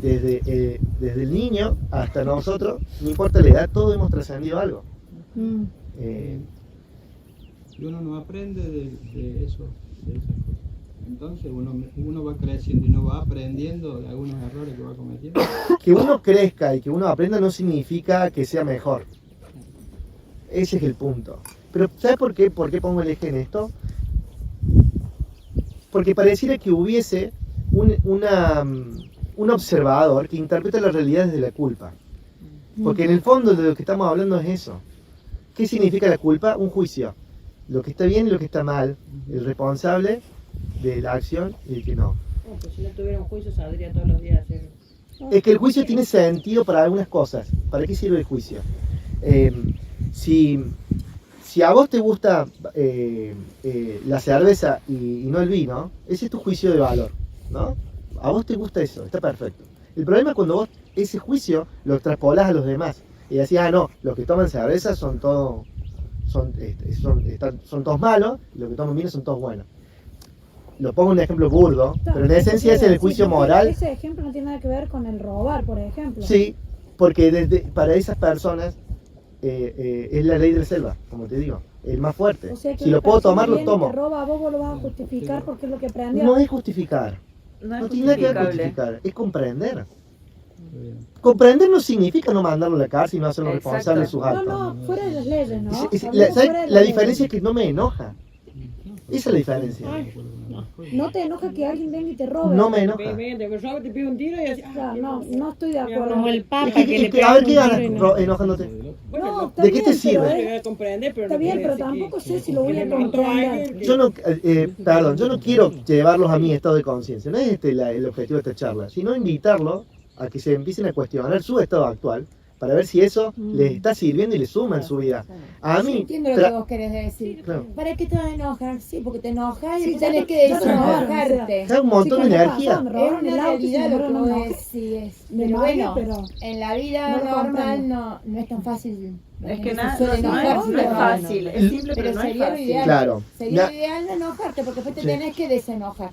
Desde el niño hasta nosotros, no importa la edad, todos hemos trascendido algo. Mm. Y uno no aprende de eso, de esas cosas. Entonces uno va creciendo y no va aprendiendo de algunos errores que va cometiendo. Que uno crezca y que uno aprenda no significa que sea mejor. Ese es el punto. Pero ¿sabes por qué? ¿Por qué pongo el eje en esto? Porque pareciera que hubiese un observador que interpreta la realidad desde la culpa. Porque en el fondo de lo que estamos hablando es eso. ¿Qué significa la culpa? Un juicio. Lo que está bien y lo que está mal. El responsable de la acción y el que no. Pues si no tuviera un juicio saldría todos los días a hacer... Es que el juicio tiene sentido para algunas cosas. ¿Para qué sirve el juicio? Si a vos te gusta la cerveza y no el vino, ese es tu juicio de valor, ¿no? A vos te gusta eso, está perfecto. El problema es cuando vos ese juicio lo traspolás a los demás y decís, no, los que toman cerveza son todos malos y los que toman vino son todos buenos. Lo pongo en un ejemplo burdo, pero en esencia ese es el juicio moral. Ese ejemplo no tiene nada que ver con el robar, por ejemplo. Sí, porque para esas personas es la ley de la selva, como te digo, el más fuerte. O sea que Si una lo puedo persona tomar, lo viene y tomo. te roba, vos lo vas a justificar porque es lo que aprendió. No es justificar, No es no tiene nada que ver con justificable. justificar, es comprender. Comprender no significa no mandarlo a la cárcel y no hacerlo Exacto. responsable de sus No, actos. no, fuera de las leyes, ¿no? ¿Sabes? Hablemos fuera de La las diferencia leyes. es que no me enoja. Esa es la diferencia. No te enoja que alguien venga y te robe. No me enoja. te pide un tiro y así... No estoy de acuerdo. Como el Papa Es que, que es le que, a ver, ¿qué pega un ganas tiro y no. enojándote? No, está ¿De qué bien, te pero sirve? está bien, pero tampoco sé si lo voy a comprender. Yo no, yo no quiero llevarlos a mi estado de conciencia, no es el objetivo de esta charla, sino invitarlos a que se empiecen a cuestionar su estado actual para ver si eso les está sirviendo y les suma en su vida. A mí, Entiendo lo que vos querés decir. Claro. ¿Para qué te vas a enojar? Sí, porque te enojas y Sí, tenés que ya te desenojarte. es un montón de energía. Es una realidad lo que vos decís. Me Pero enojé, bueno, pero en la vida no lo normal comprendo. no es tan fácil. Es que se nada, suele no enojar, es pero- fácil, es simple, pero Pero no es sería lo fácil. ideal. Claro. Sería Na- lo ideal no enojarte porque después te Sí. tenés que desenojar.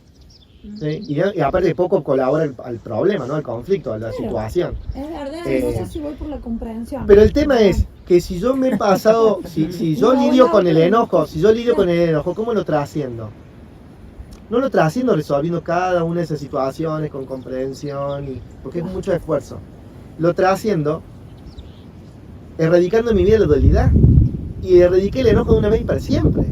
Sí, y aparte poco colabora al problema, ¿no? Al conflicto, a la situación. Es verdad. no sé si voy por la comprensión. Pero el tema es que si yo me he pasado, si yo lidio con el enojo, ¿cómo lo trasciendo? No lo trasciendo resolviendo cada una de esas situaciones con comprensión, porque es mucho esfuerzo. Lo trasciendo erradicando en mi vida la dualidad. Y erradiqué el enojo de una vez y para siempre.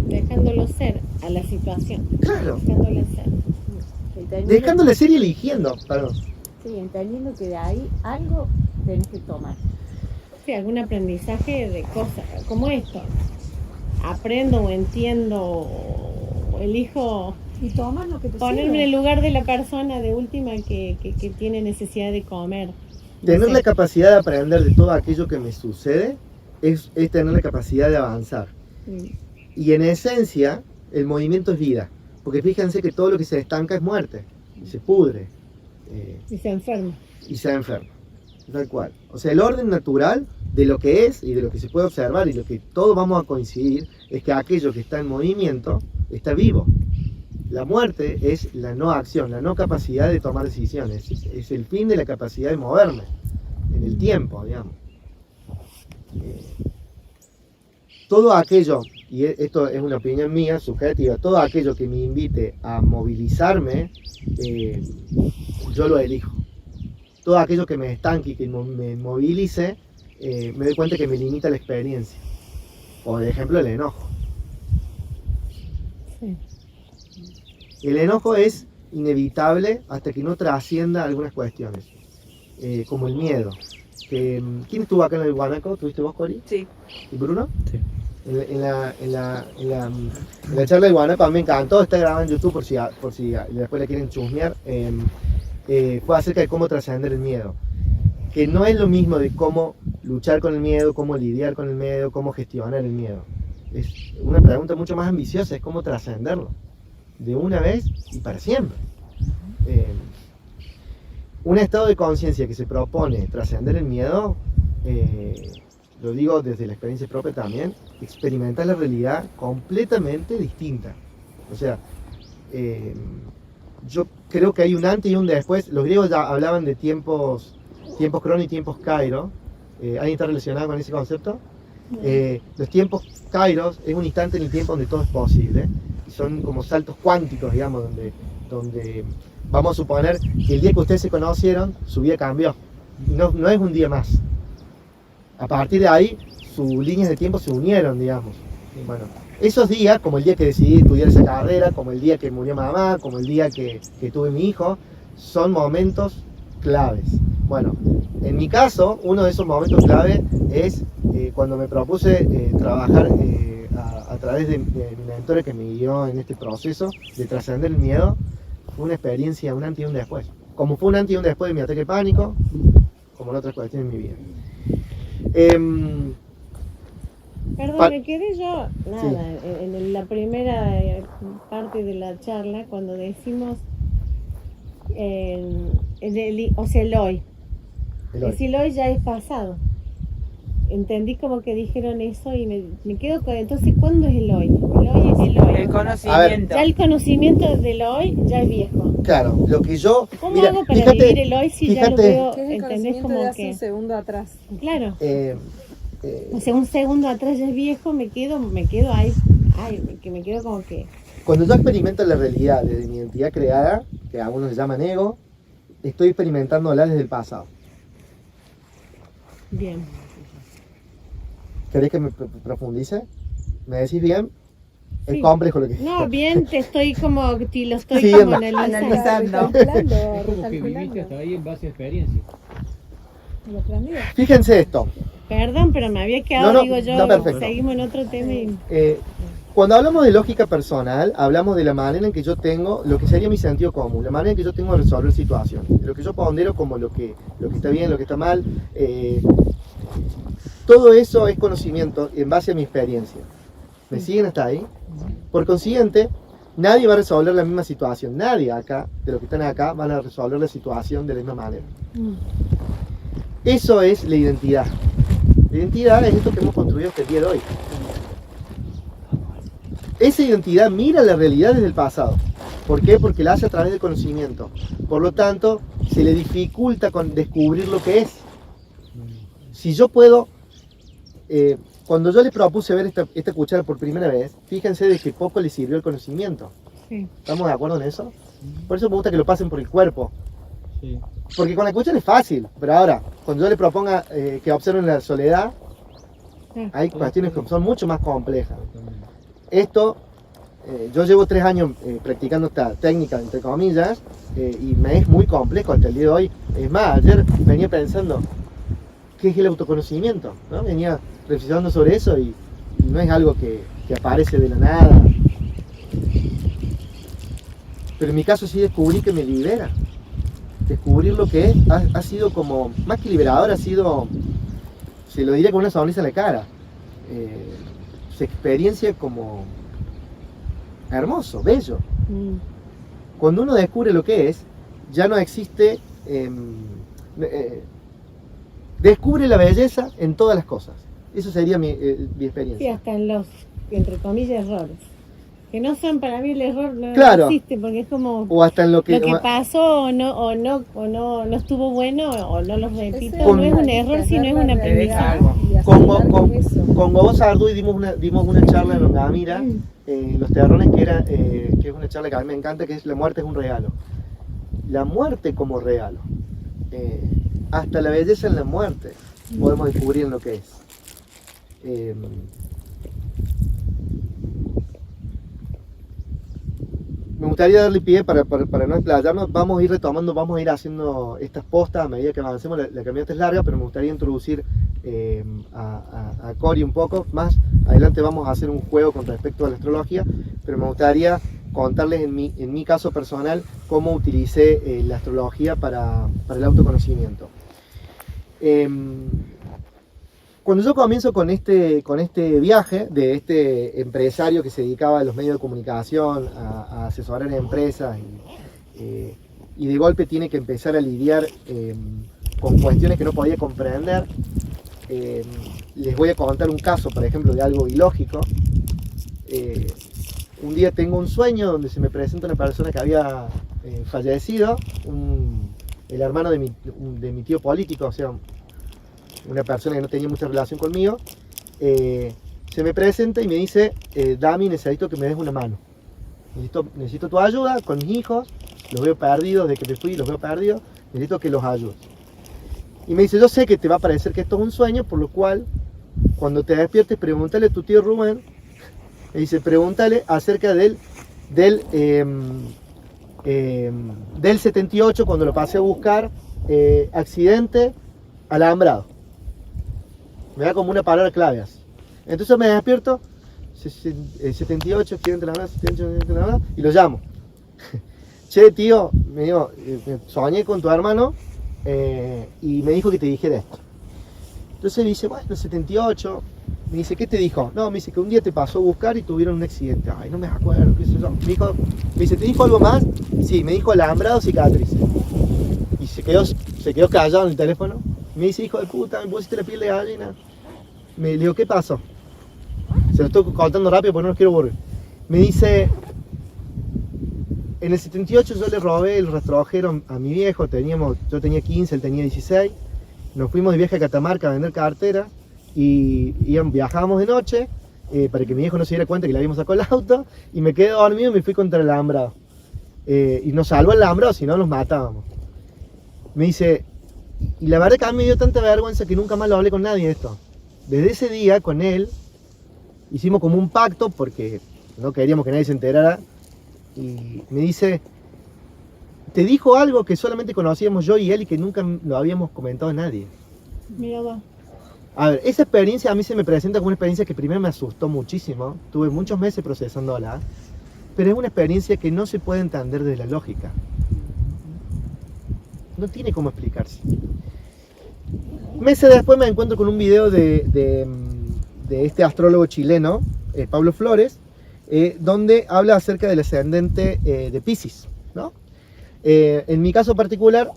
Dejándolo ser a la situación. Claro. Dejándolo ser. Dejándole ser y eligiendo. Perdón. Sí, entendiendo que de ahí algo tenés que tomar. Sí, algún aprendizaje de cosas como esto. Aprendo o entiendo o elijo Y tomas lo que te ponerme sirve. en el lugar de la persona de última que tiene necesidad de comer. No Tener sé. la capacidad de aprender de todo aquello que me sucede es tener la capacidad de avanzar. Y en esencia, el movimiento es vida. Porque fíjense que todo lo que se estanca es muerte. Y se pudre. Y se enferma. Y se enferma. Tal cual. O sea, el orden natural de lo que es y de lo que se puede observar y lo que todos vamos a coincidir es que aquello que está en movimiento está vivo. La muerte es la no acción, la no capacidad de tomar decisiones. Es el fin de la capacidad de moverme en el tiempo, digamos. Todo aquello, y esto es una opinión mía, subjetiva, todo aquello que me invite a movilizarme, yo lo elijo. Todo aquello que me estanque y que me movilice, me doy cuenta que me limita la experiencia. Por ejemplo, el enojo. Sí. El enojo es inevitable hasta que no trascienda algunas cuestiones, como el miedo. ¿Quién estuvo acá en el Guanaco? ¿Tuviste vos, Cori? Sí. ¿Y Bruno? Sí. En la charla de Guanaco, a mí me encantó, está grabada en YouTube por si después la quieren chusmear. Fue acerca de cómo trascender el miedo. Que no es lo mismo de cómo luchar con el miedo, cómo lidiar con el miedo, cómo gestionar el miedo. Es una pregunta mucho más ambiciosa, es cómo trascenderlo. De una vez y para siempre. Un estado de conciencia que se propone trascender el miedo, lo digo desde la experiencia propia también, experimentar la realidad completamente distinta. O sea, yo creo que hay un antes y un después. Los griegos ya hablaban de tiempos crono y tiempos kairo. ¿Alguien está relacionado con ese concepto? Los tiempos kairos es un instante en el tiempo donde todo es posible. Son como saltos cuánticos, digamos, donde vamos a suponer que el día que ustedes se conocieron, su vida cambió. No es un día más. A partir de ahí, sus líneas de tiempo se unieron, digamos. Y bueno, esos días, como el día que decidí estudiar esa carrera, como el día que murió mamá, como el día que tuve mi hijo, son momentos claves. Bueno, en mi caso, uno de esos momentos clave es cuando me propuse trabajar a través de mi mentora que me guió en este proceso de trascender el miedo. Fue una experiencia, un antes y un después. Como fue un antes y un después de mi ataque de pánico, como en otras cuestiones en mi vida. Perdón, me quedé yo, nada, en la primera parte de la charla, cuando decimos, o sea, el hoy. El hoy ya es pasado. Entendí como que dijeron eso y me quedo con, entonces, ¿cuándo es el hoy? El hoy es el hoy. El conocimiento. Ya el conocimiento del hoy ya es viejo. Claro, lo que yo... ¿Cómo hago para vivir el hoy si ya lo veo? ¿Qué es el ¿Entendés? conocimiento Como de hace que... un segundo atrás? Claro. O sea, un segundo atrás ya es viejo, me quedo ahí, que me quedo como que... Cuando yo experimento la realidad desde mi identidad creada, que algunos le llaman ego, estoy experimentándola desde el pasado. Bien. ¿Querés que me profundice? ¿Me decís bien? Es Sí. complejo lo que... No, bien, lo estoy Sí, como analizando. Es como que viviste hasta ahí en base a experiencia. Lo aprendí. Fíjense esto. Perdón, pero me había quedado, No, digo yo, no, perfecto. seguimos en otro tema y... Cuando hablamos de lógica personal, hablamos de la manera en que yo tengo, lo que sería mi sentido común, la manera en que yo tengo de resolver situaciones, lo que yo pondero como lo que está bien, lo que está mal. Todo eso es conocimiento en base a mi experiencia. ¿Me siguen hasta ahí? Por consiguiente, nadie va a resolver la misma situación. Nadie acá, de los que están acá, van a resolver la situación de la misma manera. Eso es la identidad. La identidad es esto que hemos construido hasta el día de hoy. Esa identidad mira la realidad desde el pasado. ¿Por qué? Porque la hace a través del conocimiento. Por lo tanto, se le dificulta con descubrir lo que es. Si yo puedo... cuando yo les propuse ver esta cuchara por primera vez, fíjense de que poco les sirvió el conocimiento. Sí. ¿Estamos de acuerdo en eso? Por eso me gusta que lo pasen por el cuerpo. Sí. Porque con la escuchan es fácil, pero ahora, cuando yo le proponga que observen la soledad, hay cuestiones que son mucho más complejas. Esto, yo llevo 3 años practicando esta técnica, entre comillas, y me es muy complejo hasta el día de hoy. Es más, ayer venía pensando, ¿qué es el autoconocimiento? ¿No? Venía reflexionando sobre eso y no es algo que aparece de la nada. Pero en mi caso sí descubrí que me libera. Descubrir lo que es ha sido como, más que liberador, ha sido, se lo diría con una sonrisa en la cara. Se experiencia como hermoso, bello. Cuando uno descubre lo que es, ya no existe, descubre la belleza en todas las cosas. Eso sería mi experiencia. Sí, hasta en los, entre comillas, errores. Que no son, para mí el error no claro. existe, porque es como o hasta en lo que pasó o no estuvo bueno o no lo repito. No es un error, sino es un aprendizaje. Con Gobo Sarduy dimos una charla en Longamira, Los Terrones, que es una charla que a mí me encanta, que es La muerte es un regalo. La muerte como regalo. Hasta la belleza en la muerte podemos descubrir en lo que es. Me gustaría darle pie para no explayarnos. Vamos a ir retomando, vamos a ir haciendo estas postas a medida que avancemos. La caminata es larga, pero me gustaría introducir a Cori un poco. Más adelante vamos a hacer un juego con respecto a la astrología, pero me gustaría contarles en mi caso personal cómo utilicé la astrología para el autoconocimiento. Cuando yo comienzo con este viaje de este empresario que se dedicaba a los medios de comunicación, a asesorar a empresas y de golpe tiene que empezar a lidiar con cuestiones que no podía comprender, les voy a contar un caso, por ejemplo, de algo ilógico. Un día tengo un sueño donde se me presenta una persona que había fallecido, el hermano de mi tío político, o sea, una persona que no tenía mucha relación conmigo, se me presenta y me dice, Dami, necesito que me des una mano. Necesito tu ayuda con mis hijos, los veo perdidos, desde que me fui los veo perdidos, necesito que los ayudes. Y me dice, yo sé que te va a parecer que esto es un sueño, por lo cual, cuando te despiertes, pregúntale a tu tío Rubén, me dice, pregúntale acerca del 78, cuando lo pasé a buscar, accidente, alambrado. Me da como una palabra clave así. Entonces me despierto, 78, accidente alambrado, 78, alambrado, y lo llamo. Che, tío, me digo, soñé con tu hermano y me dijo que te dijera esto. Entonces me dice, bueno, 78. Me dice, ¿qué te dijo? No, me dice que un día te pasó a buscar y tuvieron un accidente. Ay, no me acuerdo, qué sé yo. Me dice, ¿te dijo algo más? Sí, me dijo alambrado, cicatrices. Y se quedó callado en el teléfono. Me dice, hijo de puta, me pusiste la piel de gallina. Le digo, ¿qué pasó? Se lo estoy contando rápido porque no los quiero aburrir. Me dice, en el 78 yo le robé el rastrojero a mi viejo, yo tenía 15, él tenía 16. Nos fuimos de viaje a Catamarca a vender cartera y viajábamos de noche para que mi viejo no se diera cuenta que le habíamos sacado el auto, y me quedé dormido y me fui contra el alambrado. Y nos salvó el alambrado, si no nos matábamos. Me dice, y la verdad que a mí me dio tanta vergüenza que nunca más lo hablé con nadie de esto. Desde ese día con él hicimos como un pacto porque no queríamos que nadie se enterara, y me dice, te dijo algo que solamente conocíamos yo y él y que nunca lo habíamos comentado a nadie. Mira, va. A ver, esa experiencia a mí se me presenta como una experiencia que primero me asustó muchísimo, tuve muchos meses procesándola, pero es una experiencia que no se puede entender desde la lógica. No tiene cómo explicarse. Meses después me encuentro con un video de este astrólogo chileno, Pablo Flores, donde habla acerca del ascendente de Piscis, ¿no? En mi caso particular,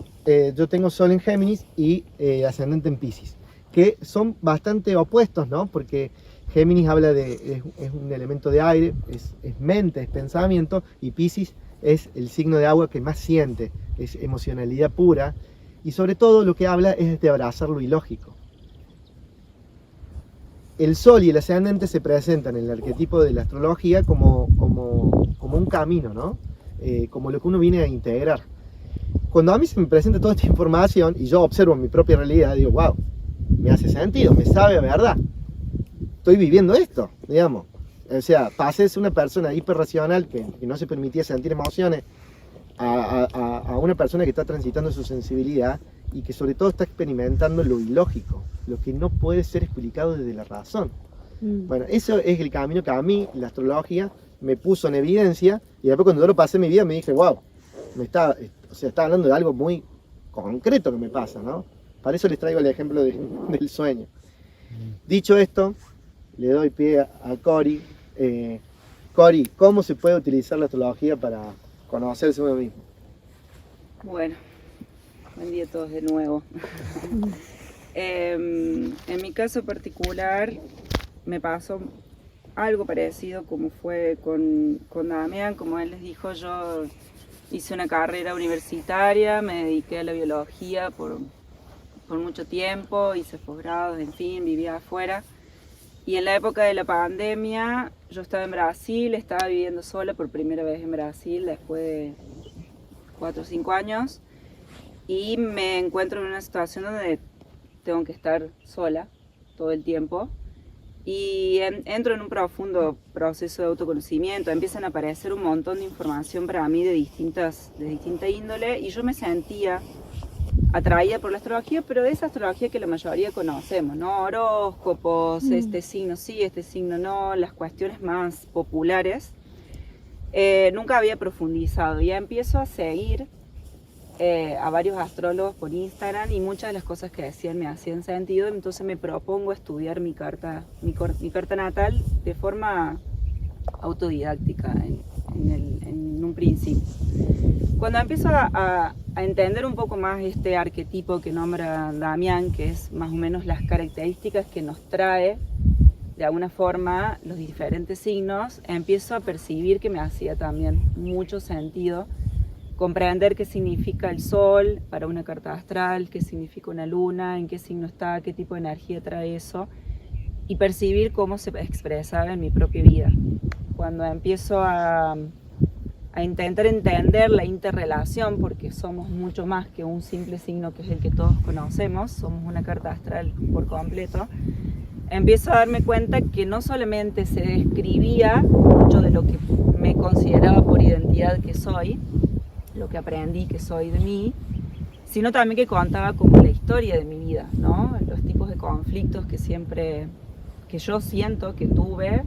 yo tengo Sol en Géminis y ascendente en Piscis, que son bastante opuestos, ¿no? Porque Géminis habla es un elemento de aire, es mente, es pensamiento, y Piscis es el signo de agua que más siente, es emocionalidad pura, y sobre todo lo que habla es de abrazar lo ilógico. El Sol y el ascendente se presentan en el arquetipo de la astrología como un camino, ¿no? Como lo que uno viene a integrar. cuando a mí se me presenta toda esta información y yo observo mi propia realidad, digo, wow, me hace sentido, me sabe a verdad. Estoy viviendo esto, digamos. O sea, pasé de ser una persona hiperracional que no se permitía sentir emociones a una persona que está transitando su sensibilidad y que sobre todo está experimentando lo ilógico, lo que no puede ser explicado desde la razón. Bueno, eso es el camino que a mí la astrología me puso en evidencia, y después cuando yo lo pasé en mi vida me dije, wow, está hablando de algo muy concreto que me pasa, ¿no? Para eso les traigo el ejemplo del sueño. Dicho esto, le doy pie a Cori. Cori, ¿cómo se puede utilizar la astrología para conocerse uno mismo? Bueno, buen día a todos de nuevo. En mi caso particular me pasó algo parecido como fue con Damián. Como él les dijo, yo hice una carrera universitaria, me dediqué a la biología por mucho tiempo, hice posgrados, en fin, vivía afuera. Y en la época de la pandemia yo estaba en Brasil, estaba viviendo sola por primera vez en Brasil después de 4 o 5 años. Y me encuentro en una situación donde tengo que estar sola todo el tiempo. Y entro en un profundo proceso de autoconocimiento, empiezan a aparecer un montón de información para mí de distinta índole, y yo me sentía atraída por la astrología, pero de esa astrología que la mayoría conocemos, ¿no? Horóscopos, este signo sí, este signo no, las cuestiones más populares. Nunca había profundizado, ya empiezo a seguir a varios astrólogos por Instagram y muchas de las cosas que decían me hacían sentido, entonces me propongo estudiar mi carta natal de forma autodidáctica en un principio. Cuando empiezo a entender un poco más este arquetipo que nombra Damián, que es más o menos las características que nos trae de alguna forma los diferentes signos, empiezo a percibir que me hacía también mucho sentido comprender qué significa el sol para una carta astral, qué significa una luna, en qué signo está, qué tipo de energía trae eso, y percibir cómo se expresaba en mi propia vida. Cuando empiezo a intentar entender la interrelación, porque somos mucho más que un simple signo que es el que todos conocemos, somos una carta astral por completo, empiezo a darme cuenta que no solamente se describía mucho de lo que me consideraba por identidad que soy, lo que aprendí que soy de mí, sino también que contaba como la historia de mi vida, ¿no? Los tipos de conflictos que yo siento que tuve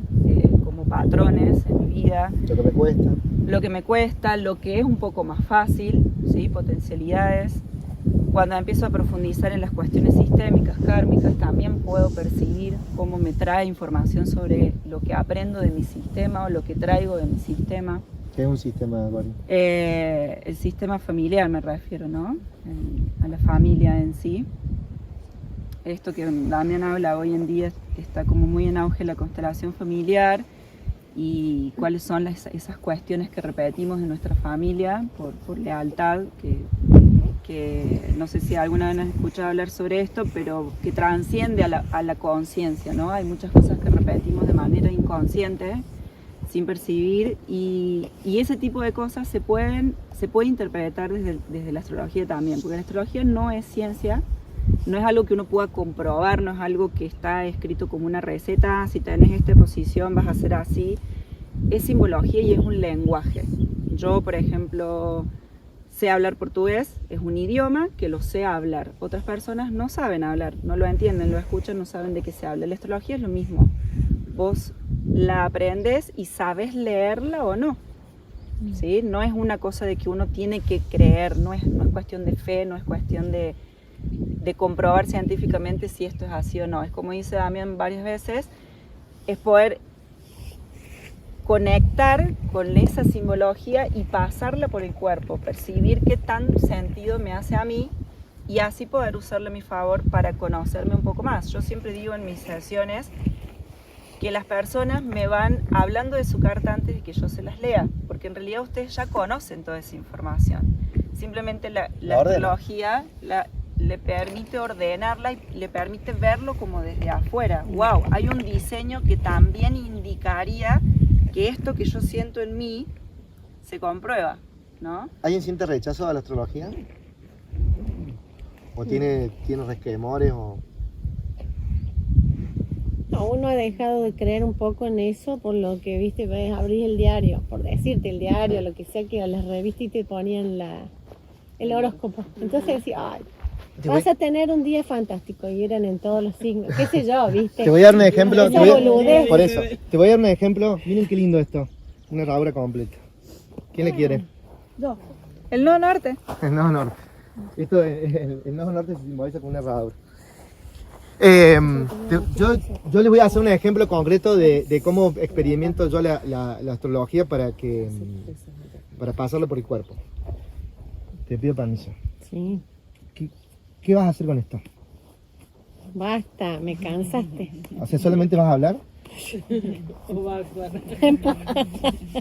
como patrones en mi vida. Lo que me cuesta. Lo que es un poco más fácil, ¿sí? Potencialidades. Cuando empiezo a profundizar en las cuestiones sistémicas, kármicas, también puedo percibir cómo me trae información sobre lo que aprendo de mi sistema o lo que traigo de mi sistema. ¿Qué es un sistema, Cori? El sistema familiar me refiero, ¿no? A la familia en sí. Esto que Damián habla hoy en día está como muy en auge, la constelación familiar, y cuáles son esas cuestiones que repetimos en nuestra familia por lealtad, que no sé si alguna vez has escuchado hablar sobre esto, pero que trasciende a la conciencia, ¿no? Hay muchas cosas que repetimos de manera inconsciente, sin percibir, y ese tipo de cosas se puede interpretar desde la astrología también, porque la astrología no es ciencia, no es algo que uno pueda comprobar, no es algo que está escrito como una receta, si tenés esta posición vas a hacer así. Es simbología y es un lenguaje. Yo, por ejemplo, sé hablar portugués, es un idioma que lo sé hablar. Otras personas no saben hablar, no lo entienden, lo escuchan, no saben de qué se habla. La astrología es lo mismo. Vos la aprendes y sabes leerla o no, ¿sí? No es una cosa de que uno tiene que creer, no es cuestión de fe, no es cuestión de comprobar científicamente si esto es así o no. Es como dice Damián varias veces, es poder conectar con esa simbología y pasarla por el cuerpo, percibir qué tan sentido me hace a mí y así poder usarla a mi favor para conocerme un poco más. Yo siempre digo en mis sesiones que las personas me van hablando de su carta antes de que yo se las lea, porque en realidad ustedes ya conocen toda esa información. Simplemente la astrología le permite ordenarla y le permite verlo como desde afuera. ¡Wow! Hay un diseño que también indicaría que esto que yo siento en mí se comprueba. ¿no? ¿Alguien siente rechazo a la astrología? ¿O tiene resquemores? O... No, uno ha dejado de creer un poco en eso por lo que, viste, ves, abrís el diario, por decirte el diario, lo que sea, que a las revistas y te ponían el horóscopo. Entonces decía, ay, vas a tener un día fantástico, y eran en todos los signos, qué sé yo, viste. Te voy a dar un ejemplo. Esa boludez. Por eso, te voy a dar un ejemplo. Miren qué lindo esto. Una herradura completa. ¿Quién le quiere? Yo. El nodo norte. El nodo norte. Esto, el nodo norte se simboliza con una herradura. Yo les voy a hacer un ejemplo concreto de cómo experimento yo la astrología para pasarlo por el cuerpo. Te pido permiso. Sí. ¿Qué vas a hacer con esto? Basta, me cansaste. O sea, ¿solamente vas a hablar?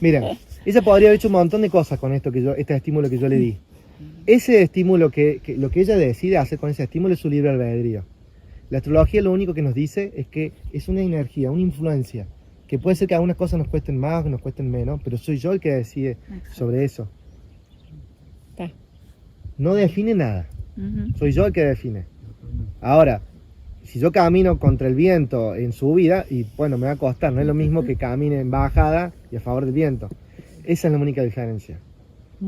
Miren, ella podría haber hecho un montón de cosas con esto este estímulo que yo le di. Ese estímulo lo que ella decide hacer con ese estímulo es su libre albedrío. La astrología lo único que nos dice es que es una energía, una influencia, que puede ser que algunas cosas nos cuesten más o nos cuesten menos, pero soy yo el que decide sobre eso. No define nada, soy yo el que define. Ahora, si yo camino contra el viento en subida, y bueno, me va a costar, no es lo mismo que camine en bajada y a favor del viento. Esa es la única diferencia.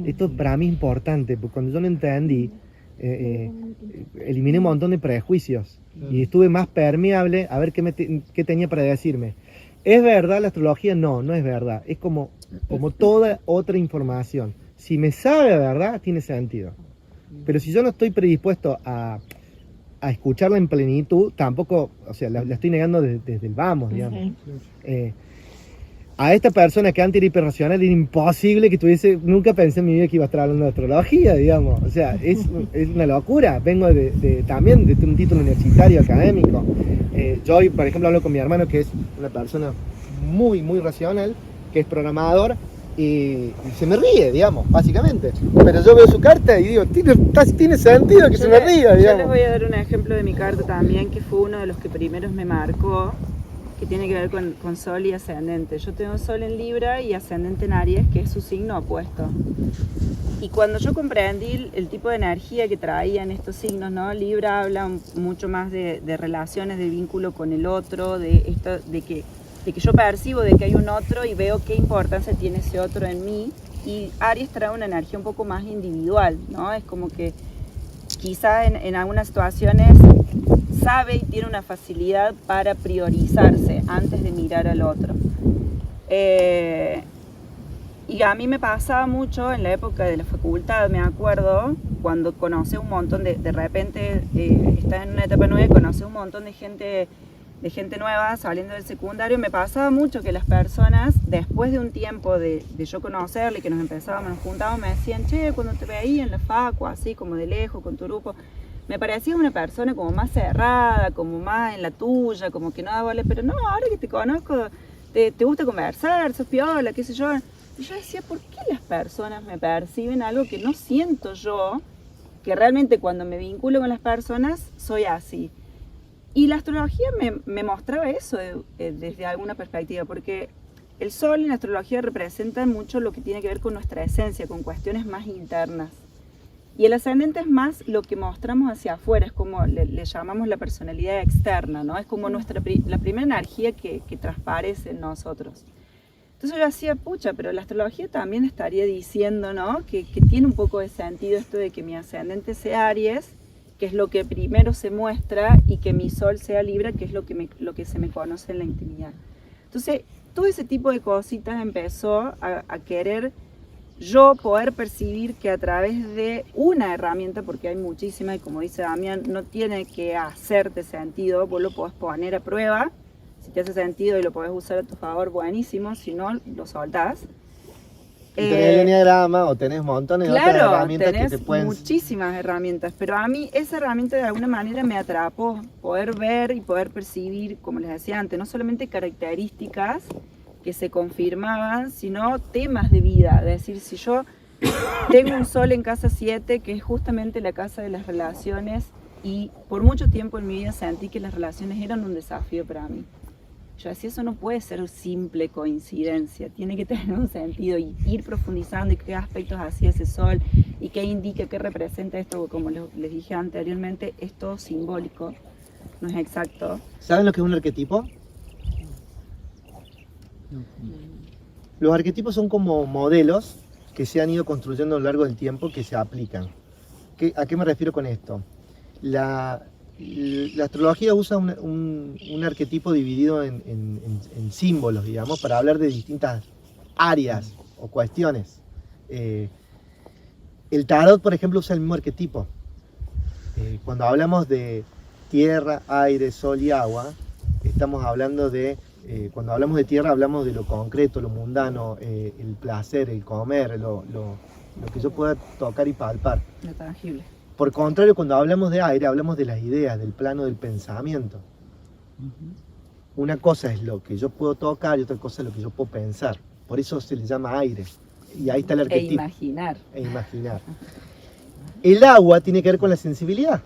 Esto para mí es importante, porque cuando yo lo entendí, eliminé un montón de prejuicios y estuve más permeable a ver qué tenía para decirme. ¿Es verdad la astrología? No, no es verdad. Es como toda otra información. Si me sabe verdad, tiene sentido. Pero si yo no estoy predispuesto a escucharla en plenitud, tampoco, o sea, la estoy negando desde el vamos, digamos. A esta persona que antes era hiperracional era imposible que nunca pensé en mi vida que iba a estar hablando de astrología, digamos. O sea, es una locura. Vengo también de un título universitario académico. Yo hoy, por ejemplo, hablo con mi hermano, que es una persona muy, muy racional, que es programador, y se me ríe, digamos, básicamente. Pero yo veo su carta y digo, tiene sentido que se me ría, digamos. Yo les voy a dar un ejemplo de mi carta también, que fue uno de los que primeros me marcó, que tiene que ver con Sol y ascendente. Yo tengo Sol en Libra y ascendente en Aries, que es su signo opuesto. Y cuando yo comprendí el tipo de energía que traían estos signos, ¿no? Libra habla mucho más de relaciones, de vínculo con el otro, de que yo percibo de que hay un otro y veo qué importancia tiene ese otro en mí. Y Aries trae una energía un poco más individual, ¿no? Es como que quizá en algunas situaciones sabe y tiene una facilidad para priorizarse antes de mirar al otro. Y a mí me pasaba mucho en la época de la facultad, me acuerdo, cuando conocí un montón de repente, estás en una etapa nueva y conocí un montón de gente nueva saliendo del secundario. Me pasaba mucho que las personas, después de un tiempo de yo conocerle, que nos juntábamos, me decían, che, cuando te veía en la facu, así como de lejos, con tu grupo, me parecía una persona como más cerrada, como más en la tuya, como que no vale, pero no, ahora que te conozco, te gusta conversar, sos piola, qué sé yo. Y yo decía, ¿por qué las personas me perciben algo que no siento yo, que realmente cuando me vinculo con las personas soy así? Y la astrología me mostraba eso desde alguna perspectiva, porque el Sol en la astrología representa mucho lo que tiene que ver con nuestra esencia, con cuestiones más internas. Y el ascendente es más lo que mostramos hacia afuera, es como le llamamos la personalidad externa, ¿no? Es como la primera energía que transparece en nosotros. Entonces yo decía, pucha, pero la astrología también estaría diciendo, ¿no? Que tiene un poco de sentido esto de que mi ascendente sea Aries, que es lo que primero se muestra, y que mi Sol sea Libra, que es lo que se me conoce en la intimidad. Entonces, todo ese tipo de cositas empezó a querer yo poder percibir que a través de una herramienta, porque hay muchísimas, y como dice Damián, no tiene que hacerte sentido, vos lo podés poner a prueba, si te hace sentido y lo podés usar a tu favor, buenísimo, si no, lo soltás. Tenés el enneagrama o tenés montones de otras herramientas que te pueden... muchísimas herramientas, pero a mí esa herramienta de alguna manera me atrapó, poder ver y poder percibir, como les decía antes, no solamente características que se confirmaban, sino temas de vida. Es decir, si yo tengo un Sol en casa 7, que es justamente la casa de las relaciones, y por mucho tiempo en mi vida sentí que las relaciones eran un desafío para mí. yo decía, eso no puede ser simple coincidencia, tiene que tener un sentido y ir profundizando y qué aspectos hacía ese sol y qué indica, qué representa esto, como les dije anteriormente, es todo simbólico, no es exacto. ¿Saben lo que es un arquetipo? Los arquetipos son como modelos que se han ido construyendo a lo largo del tiempo que se aplican. ¿A qué me refiero con esto? La astrología usa un arquetipo dividido en símbolos, digamos, para hablar de distintas áreas o cuestiones. El tarot, por ejemplo, usa el mismo arquetipo. Cuando hablamos de tierra, aire, sol y agua, estamos hablando de, cuando hablamos de tierra hablamos de lo concreto, lo mundano, el placer, el comer, lo que yo pueda tocar y palpar. Lo tangible. Por contrario, cuando hablamos de aire, hablamos de las ideas, del plano del pensamiento. Una cosa es lo que yo puedo tocar y otra cosa es lo que yo puedo pensar. Por eso se le llama aire. Y ahí está el arquetipo. E imaginar. El agua tiene que ver con la sensibilidad.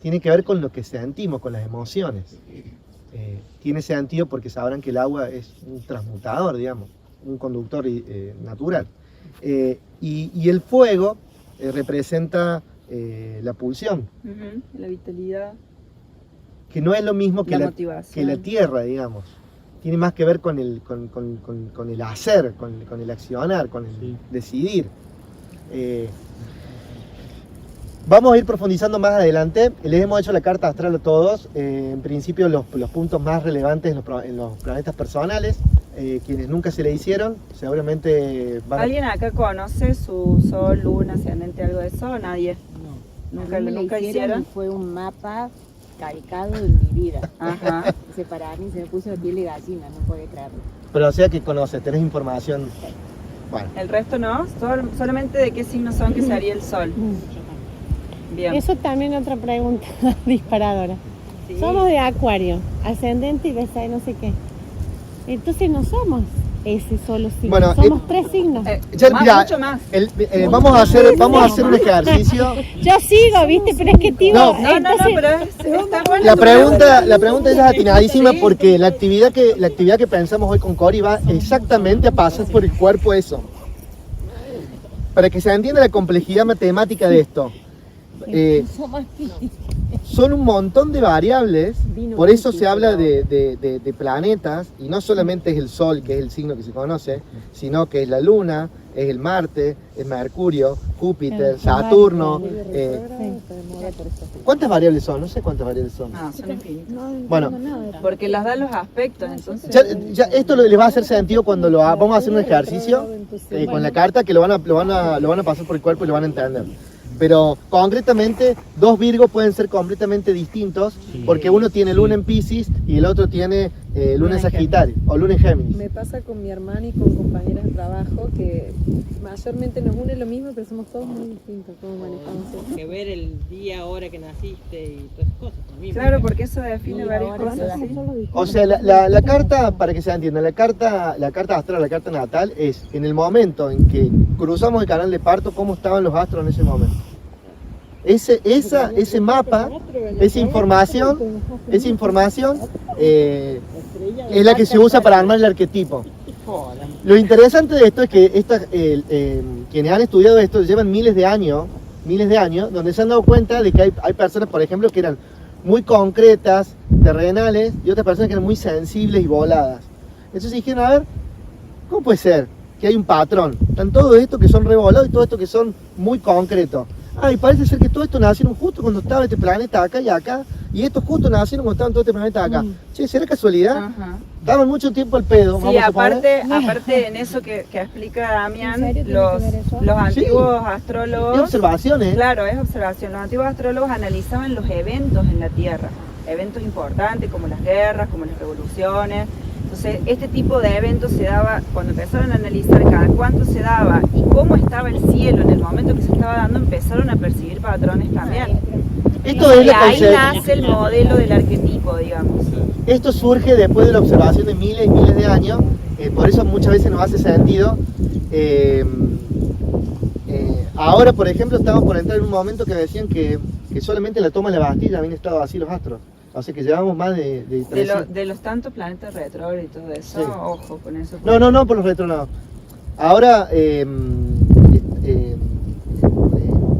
Tiene que ver con lo que sentimos, con las emociones. Tiene sentido porque sabrán que el agua es un transmutador, digamos, un conductor natural. Y el fuego representa la pulsión. La vitalidad. Que no es lo mismo que motivación. Que la tierra, digamos. Tiene más que ver con el hacer, con el accionar, con el decidir. Vamos a ir profundizando más adelante. Les hemos hecho la carta astral a todos. En principio los puntos más relevantes en los planetas personales. Quienes nunca se le hicieron, seguramente van a... ¿Alguien acá conoce su sol, luna, ascendente, algo de eso? ¿Nadie? No. ¿Nunca hicieron? Fue un mapa calcado en mi vida. Ajá. Para mí se me puso la piel de gallina, no podía creerlo. Pero o sea que conoces, tenés información. Bueno. El resto no, solamente de qué signos son que se haría el sol. Bien. Eso también otra pregunta disparadora. Sí. Somos de Acuario, ascendente y Vesa y no sé qué. Entonces no somos ese solo signo, bueno, somos 3 signos. Mucho más. Vamos a hacer un ejercicio. Yo sigo, ¿viste? Pero es que digo, pero está bueno. La pregunta es atinadísima porque la actividad que pensamos hoy con Cori va exactamente a pasar por el cuerpo eso. Para que se entienda la complejidad matemática de esto. Son un montón de variables, por eso se habla de planetas, y no solamente es el Sol, que es el signo que se conoce, sino que es la Luna, es el Marte, es Mercurio, Júpiter, Saturno. ¿Cuántas variables son? No sé cuántas variables son. Son infinitas. Bueno, porque las dan los aspectos, entonces... ya esto les va a hacer sentido cuando vamos a hacer un ejercicio con la carta, que lo van a pasar por el cuerpo y lo van a entender. Pero concretamente, 2 Virgos pueden ser completamente distintos, porque uno tiene luna en Piscis y el otro tiene luna en Sagitario o luna en Géminis. Me pasa con mi hermana y con compañeras de trabajo que mayormente nos une lo mismo, pero somos todos muy distintos cómo manejamos eso. Que ver el día, hora que naciste y todas esas cosas también. Claro, porque eso define varias cosas. ¿Sí? O sea, la carta, para que se entienda, la carta astral, la carta natal, es en el momento en que cruzamos el canal de parto, cómo estaban los astros en ese momento. Ese mapa, esa información es la que se usa para armar el arquetipo. Lo interesante de esto es que quienes han estudiado esto llevan miles de años, donde se han dado cuenta de que hay personas, por ejemplo, que eran muy concretas, terrenales, y otras personas que eran muy sensibles y voladas. Entonces dijeron, a ver, ¿cómo puede ser que hay un patrón? Están todos estos que son revolados y todos estos que son muy concretos. Y parece ser que todo esto nacieron justo cuando estaba este planeta acá y acá, y estos justo nacieron cuando estaban todo este planeta acá. Che, ¿será casualidad? Ajá. Daban mucho tiempo al pedo. Sí, aparte en eso que explica Damián, los antiguos astrólogos... Es observaciones. Claro, es observación. Los antiguos astrólogos analizaban los eventos en la Tierra, eventos importantes como las guerras, como las revoluciones. Entonces, este tipo de eventos se daba, cuando empezaron a analizar cada cuánto se daba y cómo estaba el cielo en el momento que se estaba dando, empezaron a percibir patrones también. Esto es ahí nace el modelo del arquetipo, digamos. Esto surge después de la observación de miles y miles de años, por eso muchas veces nos hace sentido. Ahora, por ejemplo, estamos por entrar en un momento que decían que solamente la toma de la Bastilla habían estado así los astros. Así que llevamos más de 300. De los tantos planetas retrógrados y todo eso, Sí. ojo con eso. No, por los retronados. Ahora,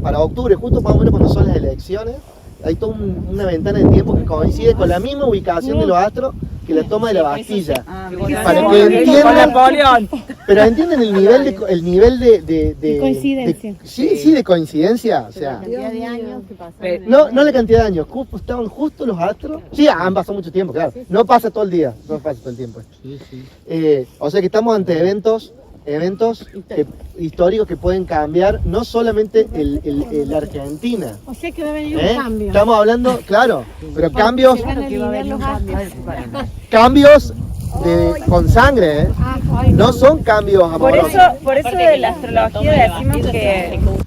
para octubre, justo más o menos cuando son las elecciones, hay toda una ventana de tiempo que coincide con la misma ubicación de los astros que la toma de la Bastilla. Para que entiendan, pero entienden el nivel de coincidencia. Sí, de coincidencia. O sea, La cantidad de años que pasaron. no la cantidad de años, estaban justo los astros. Sí, han pasado mucho tiempo, claro. No pasa todo el día, no pasa todo el tiempo. Sí, sí. O sea que estamos ante eventos históricos que pueden cambiar no solamente la Argentina. O sea que va a venir un cambio. Estamos hablando, claro, pero cambios, Se van a alinear los astros. cambios con sangre, ¿eh? No son cambios amorosos. Por eso de la astrología decimos que